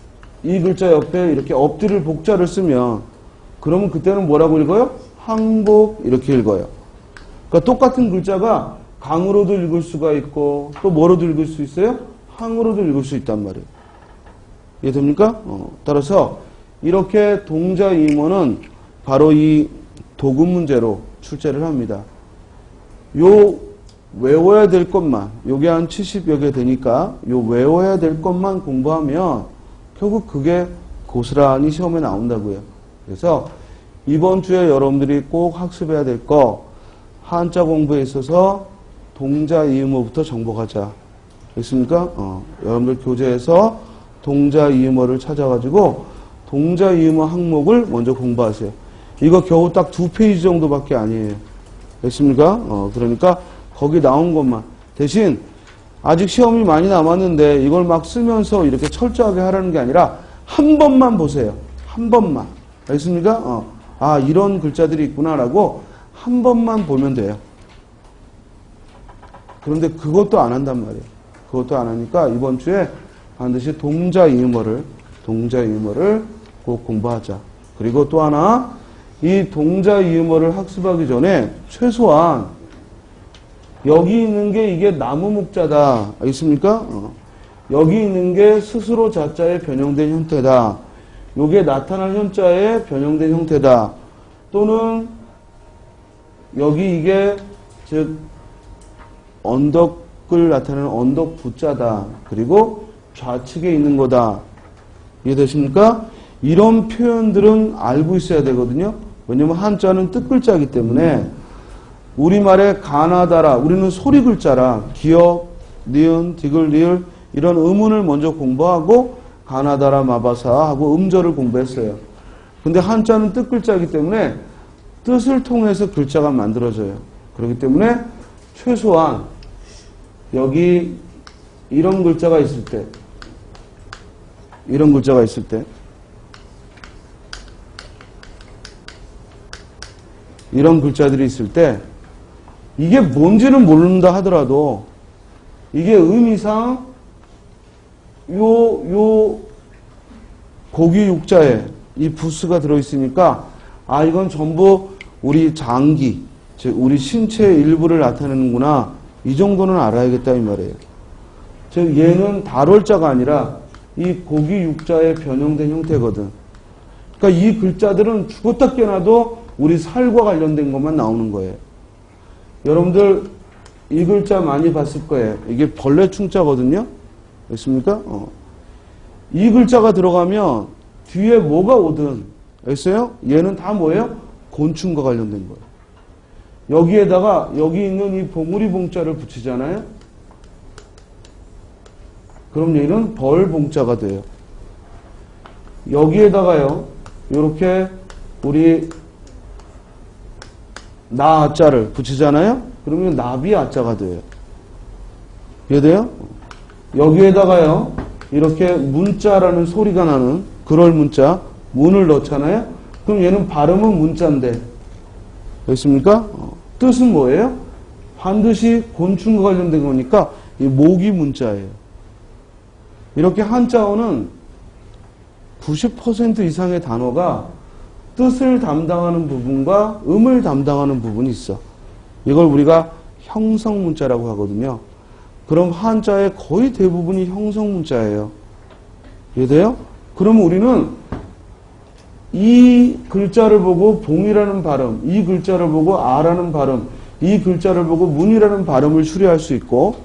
이 글자 옆에 이렇게 엎드릴 복자를 쓰면 그러면 그때는 뭐라고 읽어요? 항복 이렇게 읽어요. 그러니까 똑같은 글자가 강으로도 읽을 수가 있고 또 뭐로도 읽을 수 있어요? 항으로도 읽을 수 있단 말이에요. 이해됩니까? 따라서 이렇게 동자 이음어는 바로 이 도금 문제로 출제를 합니다. 요 외워야 될 것만 요게 한 70여 개 되니까 요 외워야 될 것만 공부하면 결국 그게 고스란히 시험에 나온다고요. 그래서 이번 주에 여러분들이 꼭 학습해야 될 거 한자 공부에 있어서 동자 이음어부터 정복하자. 됐습니까? 여러분들 교재에서 동자 이음어를 찾아가지고 동자 이음어 항목을 먼저 공부하세요. 이거 겨우 딱 2페이지 정도밖에 아니에요. 됐습니까? 그러니까 거기 나온 것만. 대신 아직 시험이 많이 남았는데 이걸 막 쓰면서 이렇게 철저하게 하라는 게 아니라 한 번만 보세요. 한 번만. 알겠습니까? 아, 이런 글자들이 있구나라고 한 번만 보면 돼요. 그런데 그것도 안 한단 말이에요. 그것도 안 하니까 이번 주에 반드시 동자이음어를 꼭 공부하자. 그리고 또 하나, 이 동자이음어를 학습하기 전에 최소한 여기 있는 게 이게 나무목자다. 알겠습니까? 여기 있는 게 스스로 자자에 변형된 형태다. 요게 나타날 현자에 변형된 형태다. 또는 여기 이게 즉 언덕을 나타내는 언덕 부자다. 그리고 좌측에 있는 거다. 이해되십니까? 이런 표현들은 알고 있어야 되거든요. 왜냐면 한자는 뜻글자이기 때문에 우리말에 가나다라, 우리는 소리 글자라 기역, 니은, 디귿, 리을 이런 음운을 먼저 공부하고 가나다라, 마바사 하고 음절을 공부했어요. 근데 한자는 뜻글자이기 때문에 뜻을 통해서 글자가 만들어져요. 그렇기 때문에 최소한 여기 이런 글자가 있을 때 이런 글자가 있을 때 이런 글자들이 있을 때 이게 뭔지는 모른다 하더라도 이게 의미상 요 고기 육자에 이 부스가 들어있으니까 아 이건 전부 우리 장기 즉 우리 신체의 일부를 나타내는구나 이 정도는 알아야겠다 이 말이에요. 즉 얘는 달월자가 아니라 이 고기 육자에 변형된 형태거든. 그러니까 이 글자들은 죽었다 깨어나도 우리 살과 관련된 것만 나오는 거예요. 여러분들 이 글자 많이 봤을 거예요. 이게 벌레 충자거든요. 알겠습니까? 이 글자가 들어가면 뒤에 뭐가 오든 알겠어요? 얘는 다 뭐예요? 곤충과 관련된 거예요. 여기에다가 여기 있는 이 봉우리 봉자를 붙이잖아요. 그럼 얘는 벌봉자가 돼요. 여기에다가요. 이렇게 우리 나자를 붙이잖아요. 그러면 나비 아자가 돼요. 이해돼요? 여기에다가요. 이렇게 문자라는 소리가 나는 그럴 문자 문을 넣잖아요. 그럼 얘는 발음은 문자인데 됐습니까? 뜻은 뭐예요? 반드시 곤충과 관련된 거니까 이 모기 문자예요. 이렇게 한자어는 90% 이상의 단어가 뜻을 담당하는 부분과 음을 담당하는 부분이 있어. 이걸 우리가 형성문자라고 하거든요. 그럼 한자의 거의 대부분이 형성문자예요. 이해돼요? 그러면 우리는 이 글자를 보고 봉이라는 발음, 이 글자를 보고 아라는 발음, 이 글자를 보고 문이라는 발음을 추리할 수 있고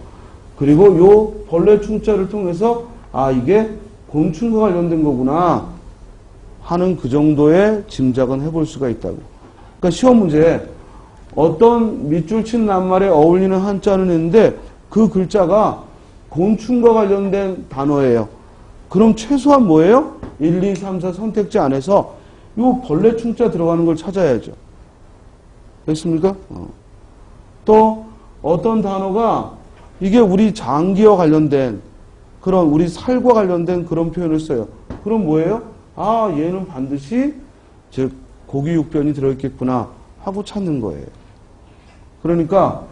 그리고 요 벌레 충자를 통해서 아 이게 곤충과 관련된 거구나 하는 그 정도의 짐작은 해볼 수가 있다고. 그러니까 시험 문제에 어떤 밑줄 친 낱말에 어울리는 한자는 있는데 그 글자가 곤충과 관련된 단어예요. 그럼 최소한 뭐예요? 1, 2, 3, 4 선택지 안에서 요 벌레 충자 들어가는 걸 찾아야죠. 됐습니까? 또 어떤 단어가 이게 우리 장기와 관련된 그런 우리 살과 관련된 그런 표현을 써요. 그럼 뭐예요? 아 얘는 반드시 즉 고기 육변이 들어있겠구나 하고 찾는 거예요. 그러니까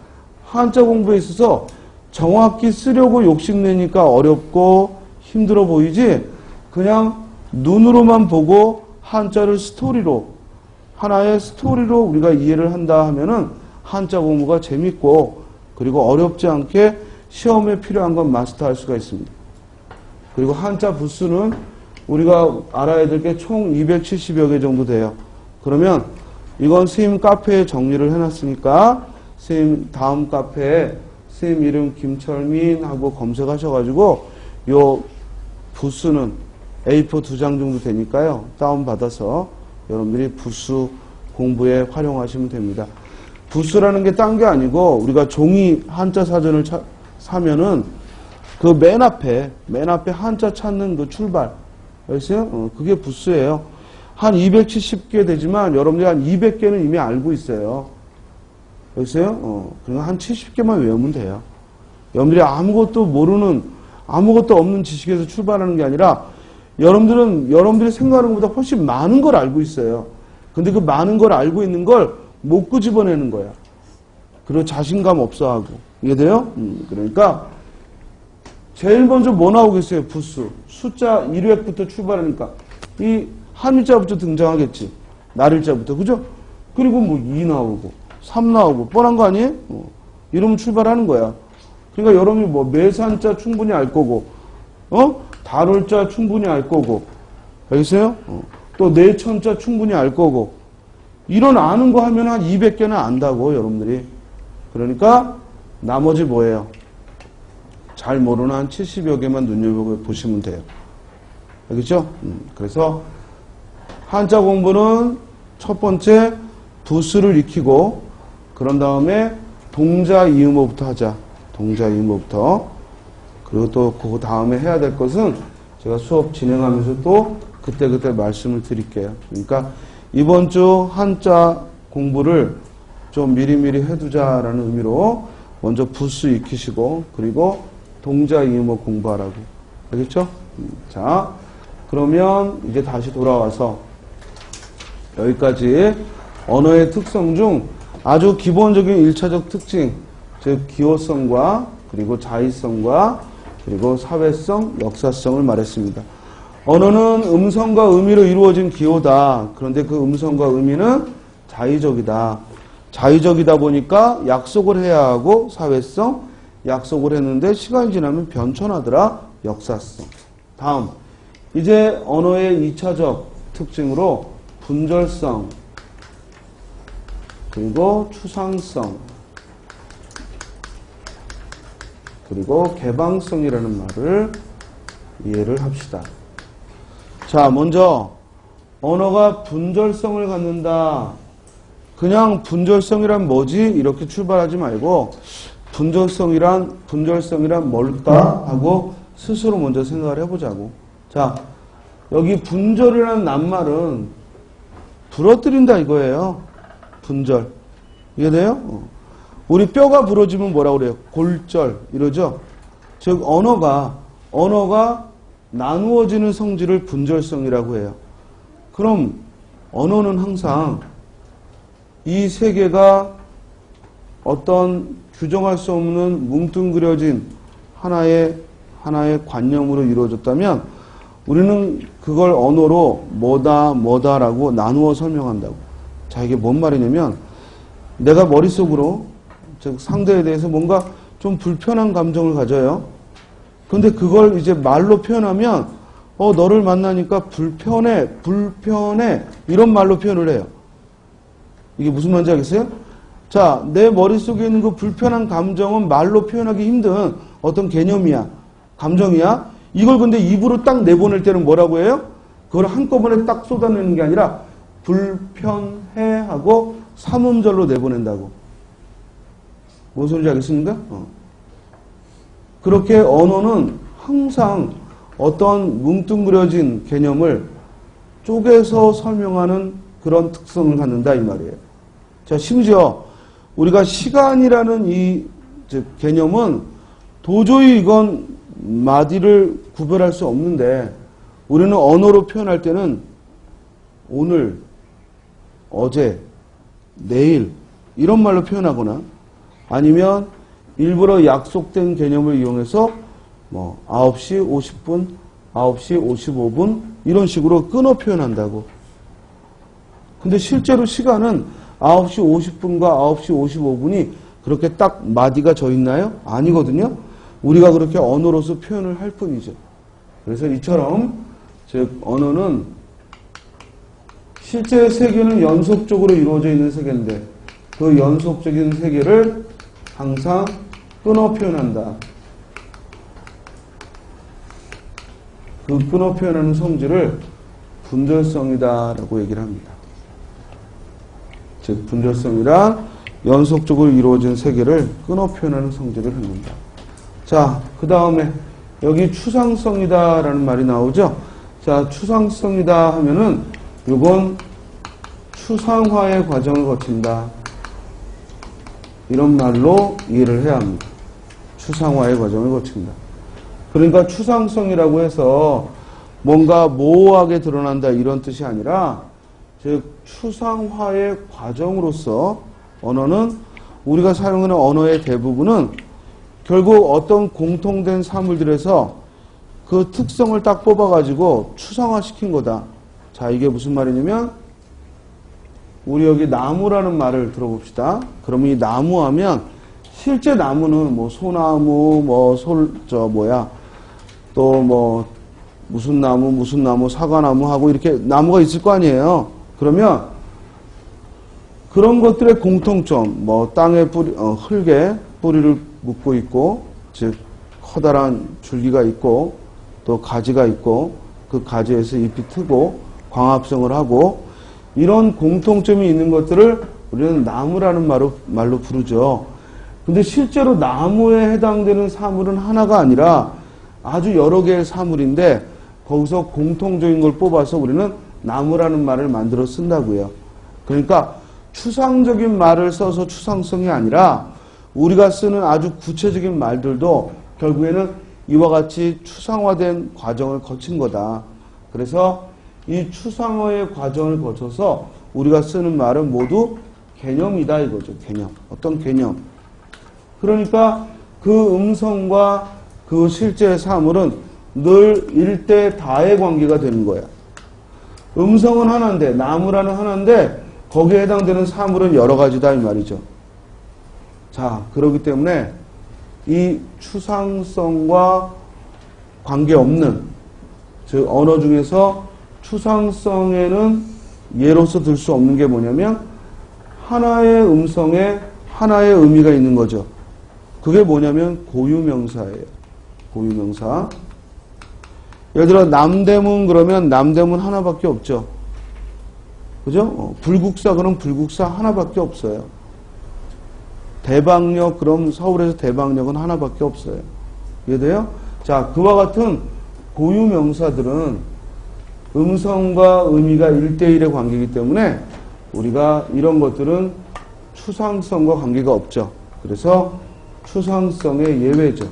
한자 공부에 있어서 정확히 쓰려고 욕심내니까 어렵고 힘들어 보이지 그냥 눈으로만 보고 한자를 스토리로 하나의 스토리로 우리가 이해를 한다 하면은 한자 공부가 재밌고 그리고 어렵지 않게 시험에 필요한 건 마스터할 수가 있습니다. 그리고 한자 부수는 우리가 알아야 될 게 총 270여 개 정도 돼요. 그러면 이건 선생님 카페에 정리를 해놨으니까 선생님 다음 카페에 선생님 이름 김철민 하고 검색하셔가지고 요 부수는 A4 2장 정도 되니까요. 다운받아서 여러분들이 부수 공부에 활용하시면 됩니다. 부수라는 게 딴 게 아니고 우리가 종이 한자 사전을 사면은 그 맨 앞에 한자 찾는 그 출발 알겠어요? 그게 부수예요. 한 270개 되지만 여러분들이 한 200개는 이미 알고 있어요. 알겠어요? 그러니까 한 70개만 외우면 돼요. 여러분들이 아무것도 모르는 아무것도 없는 지식에서 출발하는 게 아니라 여러분들이 생각하는 것보다 훨씬 많은 걸 알고 있어요. 근데 그 많은 걸 알고 있는 걸 못 끄집어내는 거야. 그리고 자신감 없어하고. 이해돼요? 그러니까 제일 먼저 뭐 나오겠어요? 부수. 숫자 1획부터 출발하니까 이 한일자부터 등장하겠지. 날일자부터. 그죠? 그리고 뭐 2 나오고 3 나오고 뻔한 거 아니에요? 이러면 출발하는 거야. 그러니까 여러분이 뭐 매산자 충분히 알 거고 달월자 충분히 알 거고 알겠어요? 또 내천자 충분히 알 거고 이런 아는 거 하면 한 200개는 안다고 여러분들이. 그러니까 나머지 뭐예요? 잘 모르는 한 70여 개만 눈여겨보시면 돼요. 알겠죠? 그래서 한자 공부는 첫 번째 부수를 익히고 그런 다음에 동자 이음어부터 하자. 동자 이음어부터. 그리고 또 그 다음에 해야 될 것은 제가 수업 진행하면서 또 그때그때 말씀을 드릴게요. 그러니까 이번 주 한자 공부를 좀 미리미리 해두자라는 의미로 먼저 부수 익히시고 그리고 동자 이음어 공부하라고. 알겠죠? 자, 그러면 이제 다시 돌아와서 여기까지 언어의 특성 중 아주 기본적인 1차적 특징, 즉 기호성과 그리고 자의성과 그리고 사회성, 역사성을 말했습니다. 언어는 음성과 의미로 이루어진 기호다. 그런데 그 음성과 의미는 자의적이다. 자의적이다 보니까 약속을 해야 하고 사회성, 약속을 했는데 시간이 지나면 변천하더라. 역사성. 다음, 이제 언어의 2차적 특징으로 분절성, 그리고 추상성, 그리고 개방성이라는 말을 이해를 합시다. 자, 먼저 언어가 분절성을 갖는다. 그냥 분절성이란 뭐지? 이렇게 출발하지 말고 분절성이란 뭘까? 하고 스스로 먼저 생각을 해보자고. 자, 여기 분절이라는 낱말은 부러뜨린다 이거예요. 분절. 이해돼요? 우리 뼈가 부러지면 뭐라고 그래요? 골절. 이러죠? 즉, 언어가 나누어지는 성질을 분절성이라고 해요. 그럼 언어는 항상 이 세계가 어떤 규정할 수 없는 뭉뚱그려진 하나의 관념으로 이루어졌다면 우리는 그걸 언어로 뭐다라고 나누어 설명한다고. 자, 이게 뭔 말이냐면 내가 머릿속으로 즉 상대에 대해서 뭔가 좀 불편한 감정을 가져요. 근데 그걸 이제 말로 표현하면 너를 만나니까 불편해 이런 말로 표현을 해요. 이게 무슨 말인지 알겠어요? 자, 내 머릿속에 있는 그 불편한 감정은 말로 표현하기 힘든 어떤 개념이야. 감정이야. 이걸 근데 입으로 딱 내보낼 때는 뭐라고 해요? 그걸 한꺼번에 딱 쏟아내는 게 아니라 불편해 하고 삼음절로 내보낸다고. 무슨 소리인지 알겠습니까? 그렇게 언어는 항상 어떤 뭉뚱그려진 개념을 쪼개서 설명하는 그런 특성을 갖는다 이 말이에요. 자, 심지어 우리가 시간이라는 이 개념은 도저히 이건 마디를 구별할 수 없는데 우리는 언어로 표현할 때는 오늘, 어제, 내일 이런 말로 표현하거나 아니면 일부러 약속된 개념을 이용해서 9시 50분, 9시 55분 이런 식으로 끊어 표현한다고. 근데 실제로 시간은 9시 50분과 9시 55분이 그렇게 딱 마디가 져 있나요? 아니거든요. 우리가 그렇게 언어로서 표현을 할 뿐이죠. 그래서 이처럼 즉 언어는 실제 세계는 연속적으로 이루어져 있는 세계인데 그 연속적인 세계를 항상 끊어 표현한다. 그 끊어 표현하는 성질을 분절성이다라고 얘기를 합니다. 즉 분절성이란 연속적으로 이루어진 세계를 끊어 표현하는 성질을 갖는다. 자, 그 다음에 여기 추상성이다라는 말이 나오죠. 자, 추상성이다 하면은 이건 추상화의 과정을 거친다. 이런 말로 이해를 해야 합니다. 추상화의 과정을 거친다. 그러니까 추상성이라고 해서 뭔가 모호하게 드러난다 이런 뜻이 아니라 즉 추상화의 과정으로서 언어는 우리가 사용하는 언어의 대부분은 결국 어떤 공통된 사물들에서 그 특성을 딱 뽑아가지고 추상화시킨 거다. 자, 이게 무슨 말이냐면 우리 여기 나무라는 말을 들어봅시다. 그러면 이 나무 하면 실제 나무는 뭐 소나무, 또 뭐 무슨 나무, 사과나무 하고 이렇게 나무가 있을 거 아니에요. 그러면 그런 것들의 공통점, 뭐 땅에 흙에 뿌리를 묶고 있고, 즉 커다란 줄기가 있고, 또 가지가 있고, 그 가지에서 잎이 트고 광합성을 하고 이런 공통점이 있는 것들을 우리는 나무라는 말로 부르죠. 근데 실제로 나무에 해당되는 사물은 하나가 아니라 아주 여러 개의 사물인데 거기서 공통적인 걸 뽑아서 우리는 나무라는 말을 만들어 쓴다고요. 그러니까 추상적인 말을 써서 추상성이 아니라 우리가 쓰는 아주 구체적인 말들도 결국에는 이와 같이 추상화된 과정을 거친 거다. 그래서 이 추상화의 과정을 거쳐서 우리가 쓰는 말은 모두 개념이다 이거죠. 개념. 어떤 개념. 그러니까 그 음성과 그 실제 사물은 늘 일대 다의 관계가 되는 거야. 음성은 하나인데, 나무라는 하나인데 거기에 해당되는 사물은 여러 가지다 이 말이죠. 자, 그렇기 때문에 이 추상성과 관계없는, 즉 언어 중에서 추상성에는 예로서 들 수 없는 게 뭐냐면 하나의 음성에 하나의 의미가 있는 거죠. 그게 뭐냐면 고유명사예요. 고유명사. 예를 들어 남대문 그러면 남대문 하나밖에 없죠. 그죠? 불국사 그럼 불국사 하나밖에 없어요. 대방역 그럼 서울에서 대방역은 하나밖에 없어요. 이해돼요? 자, 그와 같은 고유명사들은 음성과 의미가 1대1의 관계이기 때문에 우리가 이런 것들은 추상성과 관계가 없죠. 그래서 추상성의 예외죠.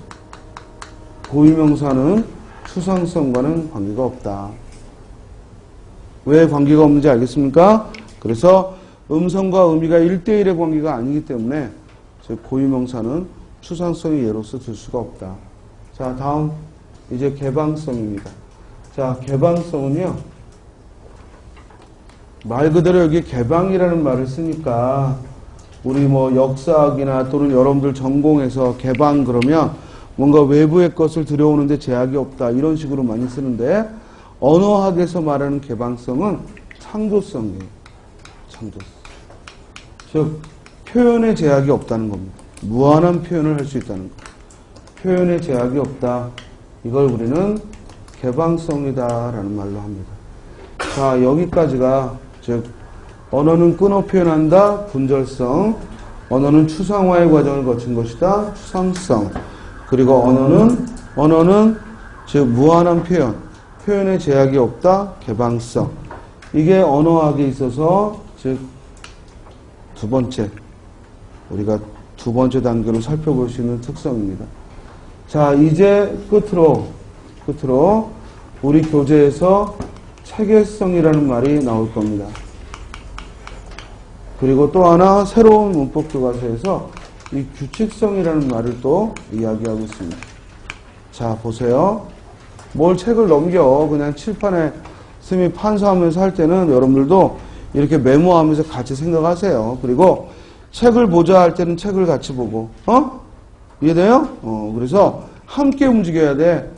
고유명사는 추상성과는 관계가 없다. 왜 관계가 없는지 알겠습니까? 그래서 음성과 의미가 1대1의 관계가 아니기 때문에 고유명사는 추상성의 예로서 들 수가 없다. 자, 다음 이제 개방성입니다. 자, 개방성은요, 말 그대로 여기 개방이라는 말을 쓰니까 우리 뭐 역사학이나 또는 여러분들 전공에서 개방 그러면 뭔가 외부의 것을 들여오는데 제약이 없다 이런 식으로 많이 쓰는데 언어학에서 말하는 개방성은 창조성이에요. 창조성. 즉 표현의 제약이 없다는 겁니다. 무한한 표현을 할 수 있다는 것. 표현의 제약이 없다. 이걸 우리는 개방성이다라는 말로 합니다. 자, 여기까지가 즉 언어는 끊어 표현한다. 분절성. 언어는 추상화의 과정을 거친 것이다. 추상성. 그리고 언어는 즉 무한한 표현. 표현의 제약이 없다. 개방성. 이게 언어학에 있어서 즉 두 번째 우리가 두 번째 단계로 살펴볼 수 있는 특성입니다. 자, 이제 끝으로 우리 교재에서 체계성이라는 말이 나올 겁니다. 그리고 또 하나 새로운 문법 교과서에서 이 규칙성이라는 말을 또 이야기하고 있습니다. 자, 보세요. 뭘 책을 넘겨 그냥 칠판에 스미 판사하면서 할 때는 여러분들도 이렇게 메모하면서 같이 생각하세요. 그리고 책을 보자 할 때는 책을 같이 보고, 이해돼요? 그래서 함께 움직여야 돼.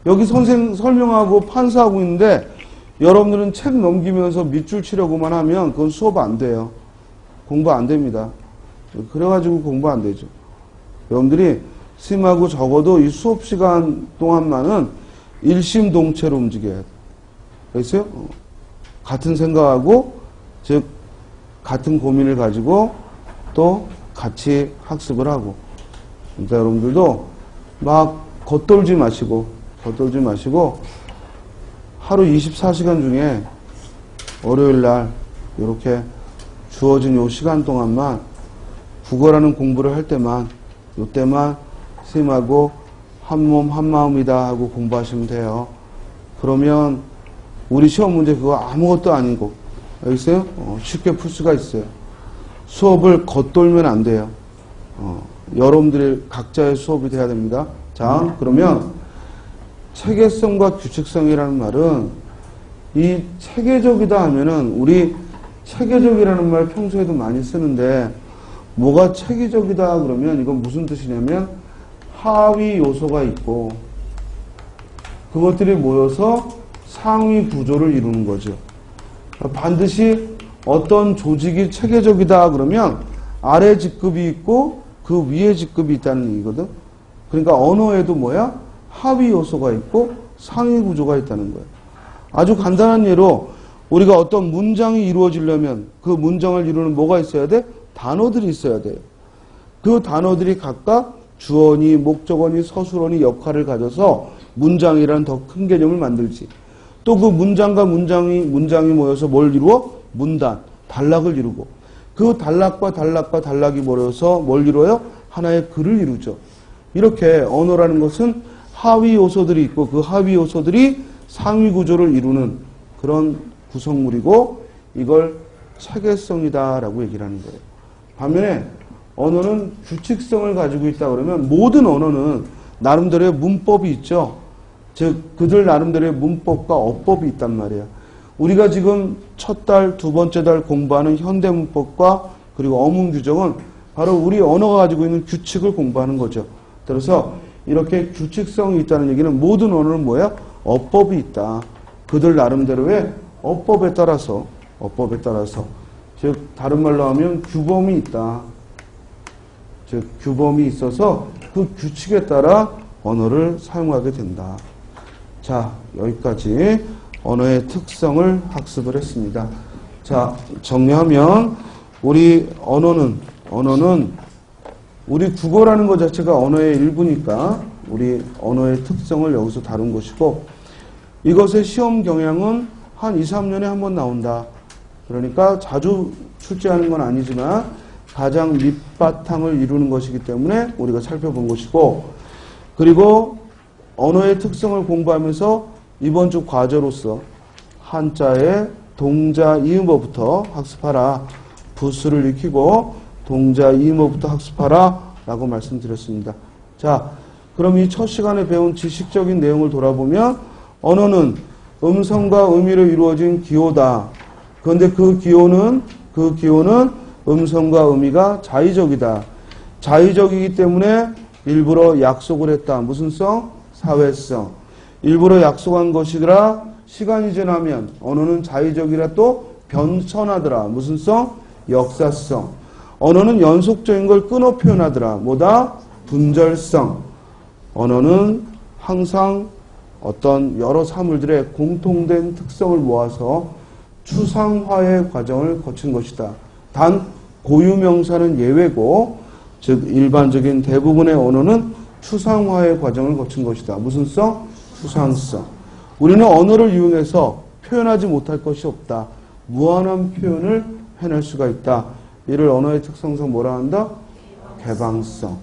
여기 선생 설명하고 판사하고 있는데 여러분들은 책 넘기면서 밑줄 치려고만 하면 그건 수업 안 돼요. 공부 안 됩니다. 그래가지고 공부 안 되죠. 여러분들이 스님하고 적어도 이 수업 시간 동안만은 일심동체로 움직여야 돼. 알겠어요? 같은 생각하고, 즉, 같은 고민을 가지고 또 같이 학습을 하고. 그러니까 여러분들도 막 겉돌지 마시고 하루 24시간 중에 월요일 날 이렇게 주어진 요 시간 동안만 국어라는 공부를 할 때만 요때만 스님하고 한 몸 한 마음이다 하고 공부하시면 돼요. 그러면 우리 시험 문제 그거 아무것도 아니고, 알겠어요? 쉽게 풀 수가 있어요. 수업을 겉돌면 안 돼요. 여러분들의 각자의 수업이 돼야 됩니다. 자, 그러면 체계성과 규칙성이라는 말은 이 체계적이다 하면은 우리 체계적이라는 말 평소에도 많이 쓰는데 뭐가 체계적이다 그러면 이건 무슨 뜻이냐면 하위 요소가 있고 그것들이 모여서 상위 구조를 이루는 거죠. 반드시 어떤 조직이 체계적이다 그러면 아래 직급이 있고 그 위에 직급이 있다는 얘기거든. 그러니까 언어에도 뭐야? 하위 요소가 있고 상위 구조가 있다는 거예요. 아주 간단한 예로 우리가 어떤 문장이 이루어지려면 그 문장을 이루는 뭐가 있어야 돼? 단어들이 있어야 돼요. 그 단어들이 각각 주어니, 목적어니, 서술어니 역할을 가져서 문장이라는 더 큰 개념을 만들지. 또 그 문장과 문장이 모여서 뭘 이루어? 문단, 단락을 이루고 그 단락과 단락이 모여서 뭘 이루어요? 하나의 글을 이루죠. 이렇게 언어라는 것은 하위 요소들이 있고 그 하위 요소들이 상위 구조를 이루는 그런 구성물이고 이걸 체계성이다라고 얘기를 하는 거예요. 반면에 언어는 규칙성을 가지고 있다 그러면 모든 언어는 나름대로의 문법이 있죠. 즉 그들 나름대로의 문법과 어법이 있단 말이에요. 우리가 지금 첫 달, 두 번째 달 공부하는 현대문법과 그리고 어문규정은 바로 우리 언어가 가지고 있는 규칙을 공부하는 거죠. 그래서 이렇게 규칙성이 있다는 얘기는 모든 언어는 뭐야? 어법이 있다. 그들 나름대로의 어법에 따라서 즉 다른 말로 하면 규범이 있다. 즉 규범이 있어서 그 규칙에 따라 언어를 사용하게 된다. 자, 여기까지 언어의 특성을 학습을 했습니다. 자, 정리하면 우리 언어는 우리 국어라는 것 자체가 언어의 일부니까 우리 언어의 특성을 여기서 다룬 것이고 이것의 시험 경향은 한 2, 3년에 한 번 나온다. 그러니까 자주 출제하는 건 아니지만 가장 밑바탕을 이루는 것이기 때문에 우리가 살펴본 것이고 그리고 언어의 특성을 공부하면서 이번 주 과제로서 한자의 동자 이음어부터 학습하라. 부수를 익히고 동자 이음어부터 학습하라 라고 말씀드렸습니다. 자, 그럼 이 첫 시간에 배운 지식적인 내용을 돌아보면 언어는 음성과 의미로 이루어진 기호다. 그런데 그 기호는 음성과 의미가 자의적이다. 자의적이기 때문에 일부러 약속을 했다. 무슨 성? 사회성. 일부러 약속한 것이라 시간이 지나면 언어는 자의적이라 또 변천하더라. 무슨 성? 역사성. 언어는 연속적인 걸 끊어 표현하더라. 뭐다? 분절성. 언어는 항상 어떤 여러 사물들의 공통된 특성을 모아서 추상화의 과정을 거친 것이다. 단 고유명사는 예외고 즉 일반적인 대부분의 언어는 추상화의 과정을 거친 것이다. 무슨 성? 추상성. 우리는 언어를 이용해서 표현하지 못할 것이 없다. 무한한 표현을 해낼 수가 있다. 이를 언어의 특성상 뭐라 한다? 개방성.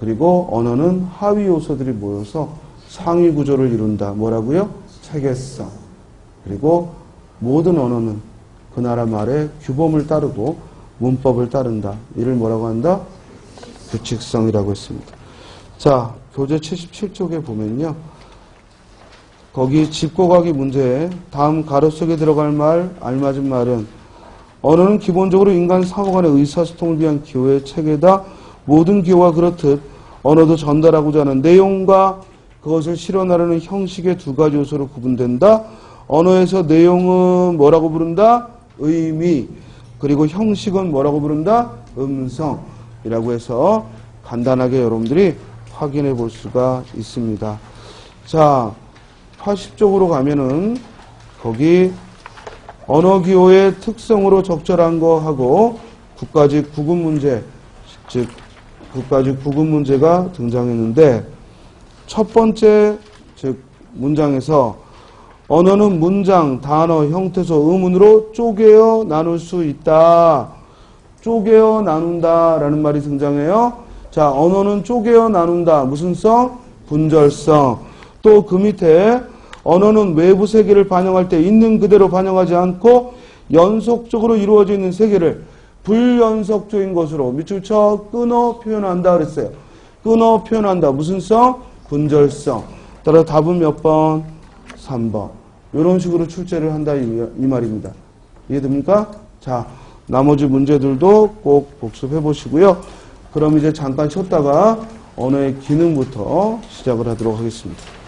그리고 언어는 하위 요소들이 모여서 상위 구조를 이룬다. 뭐라고요? 체계성. 그리고 모든 언어는 그 나라 말의 규범을 따르고 문법을 따른다. 이를 뭐라고 한다? 규칙성이라고 했습니다. 자, 교재 77쪽에 보면요. 거기 짚고가기 문제에 다음 가로 속에 들어갈 말, 알맞은 말은 언어는 기본적으로 인간 상호 간의 의사소통을 위한 기호의 체계다. 모든 기호와 그렇듯 언어도 전달하고자 하는 내용과 그것을 실현하려는 형식의 두 가지 요소로 구분된다. 언어에서 내용은 뭐라고 부른다? 의미. 그리고 형식은 뭐라고 부른다? 음성이라고 해서 간단하게 여러분들이 확인해 볼 수가 있습니다. 자, 80쪽으로 가면은 거기 언어기호의 특성으로 적절한 거 하고 국가직 구분 문제, 즉 국가직 구분 문제가 등장했는데 첫 번째 즉 문장에서 언어는 문장, 단어, 형태소, 의문으로 쪼개어 나눌 수 있다. 쪼개어 나눈다 라는 말이 등장해요. 자, 언어는 쪼개어 나눈다. 무슨 성? 분절성. 또 그 밑에 언어는 외부 세계를 반영할 때 있는 그대로 반영하지 않고 연속적으로 이루어져 있는 세계를 불연속적인 것으로 밑줄 쳐 끊어 표현한다 그랬어요. 끊어 표현한다. 무슨 성? 군절성. 따라서 답은 몇 번? 3번. 이런 식으로 출제를 한다 이 말입니다. 이해됩니까? 자, 나머지 문제들도 꼭 복습해 보시고요. 그럼 이제 잠깐 쉬었다가 언어의 기능부터 시작을 하도록 하겠습니다.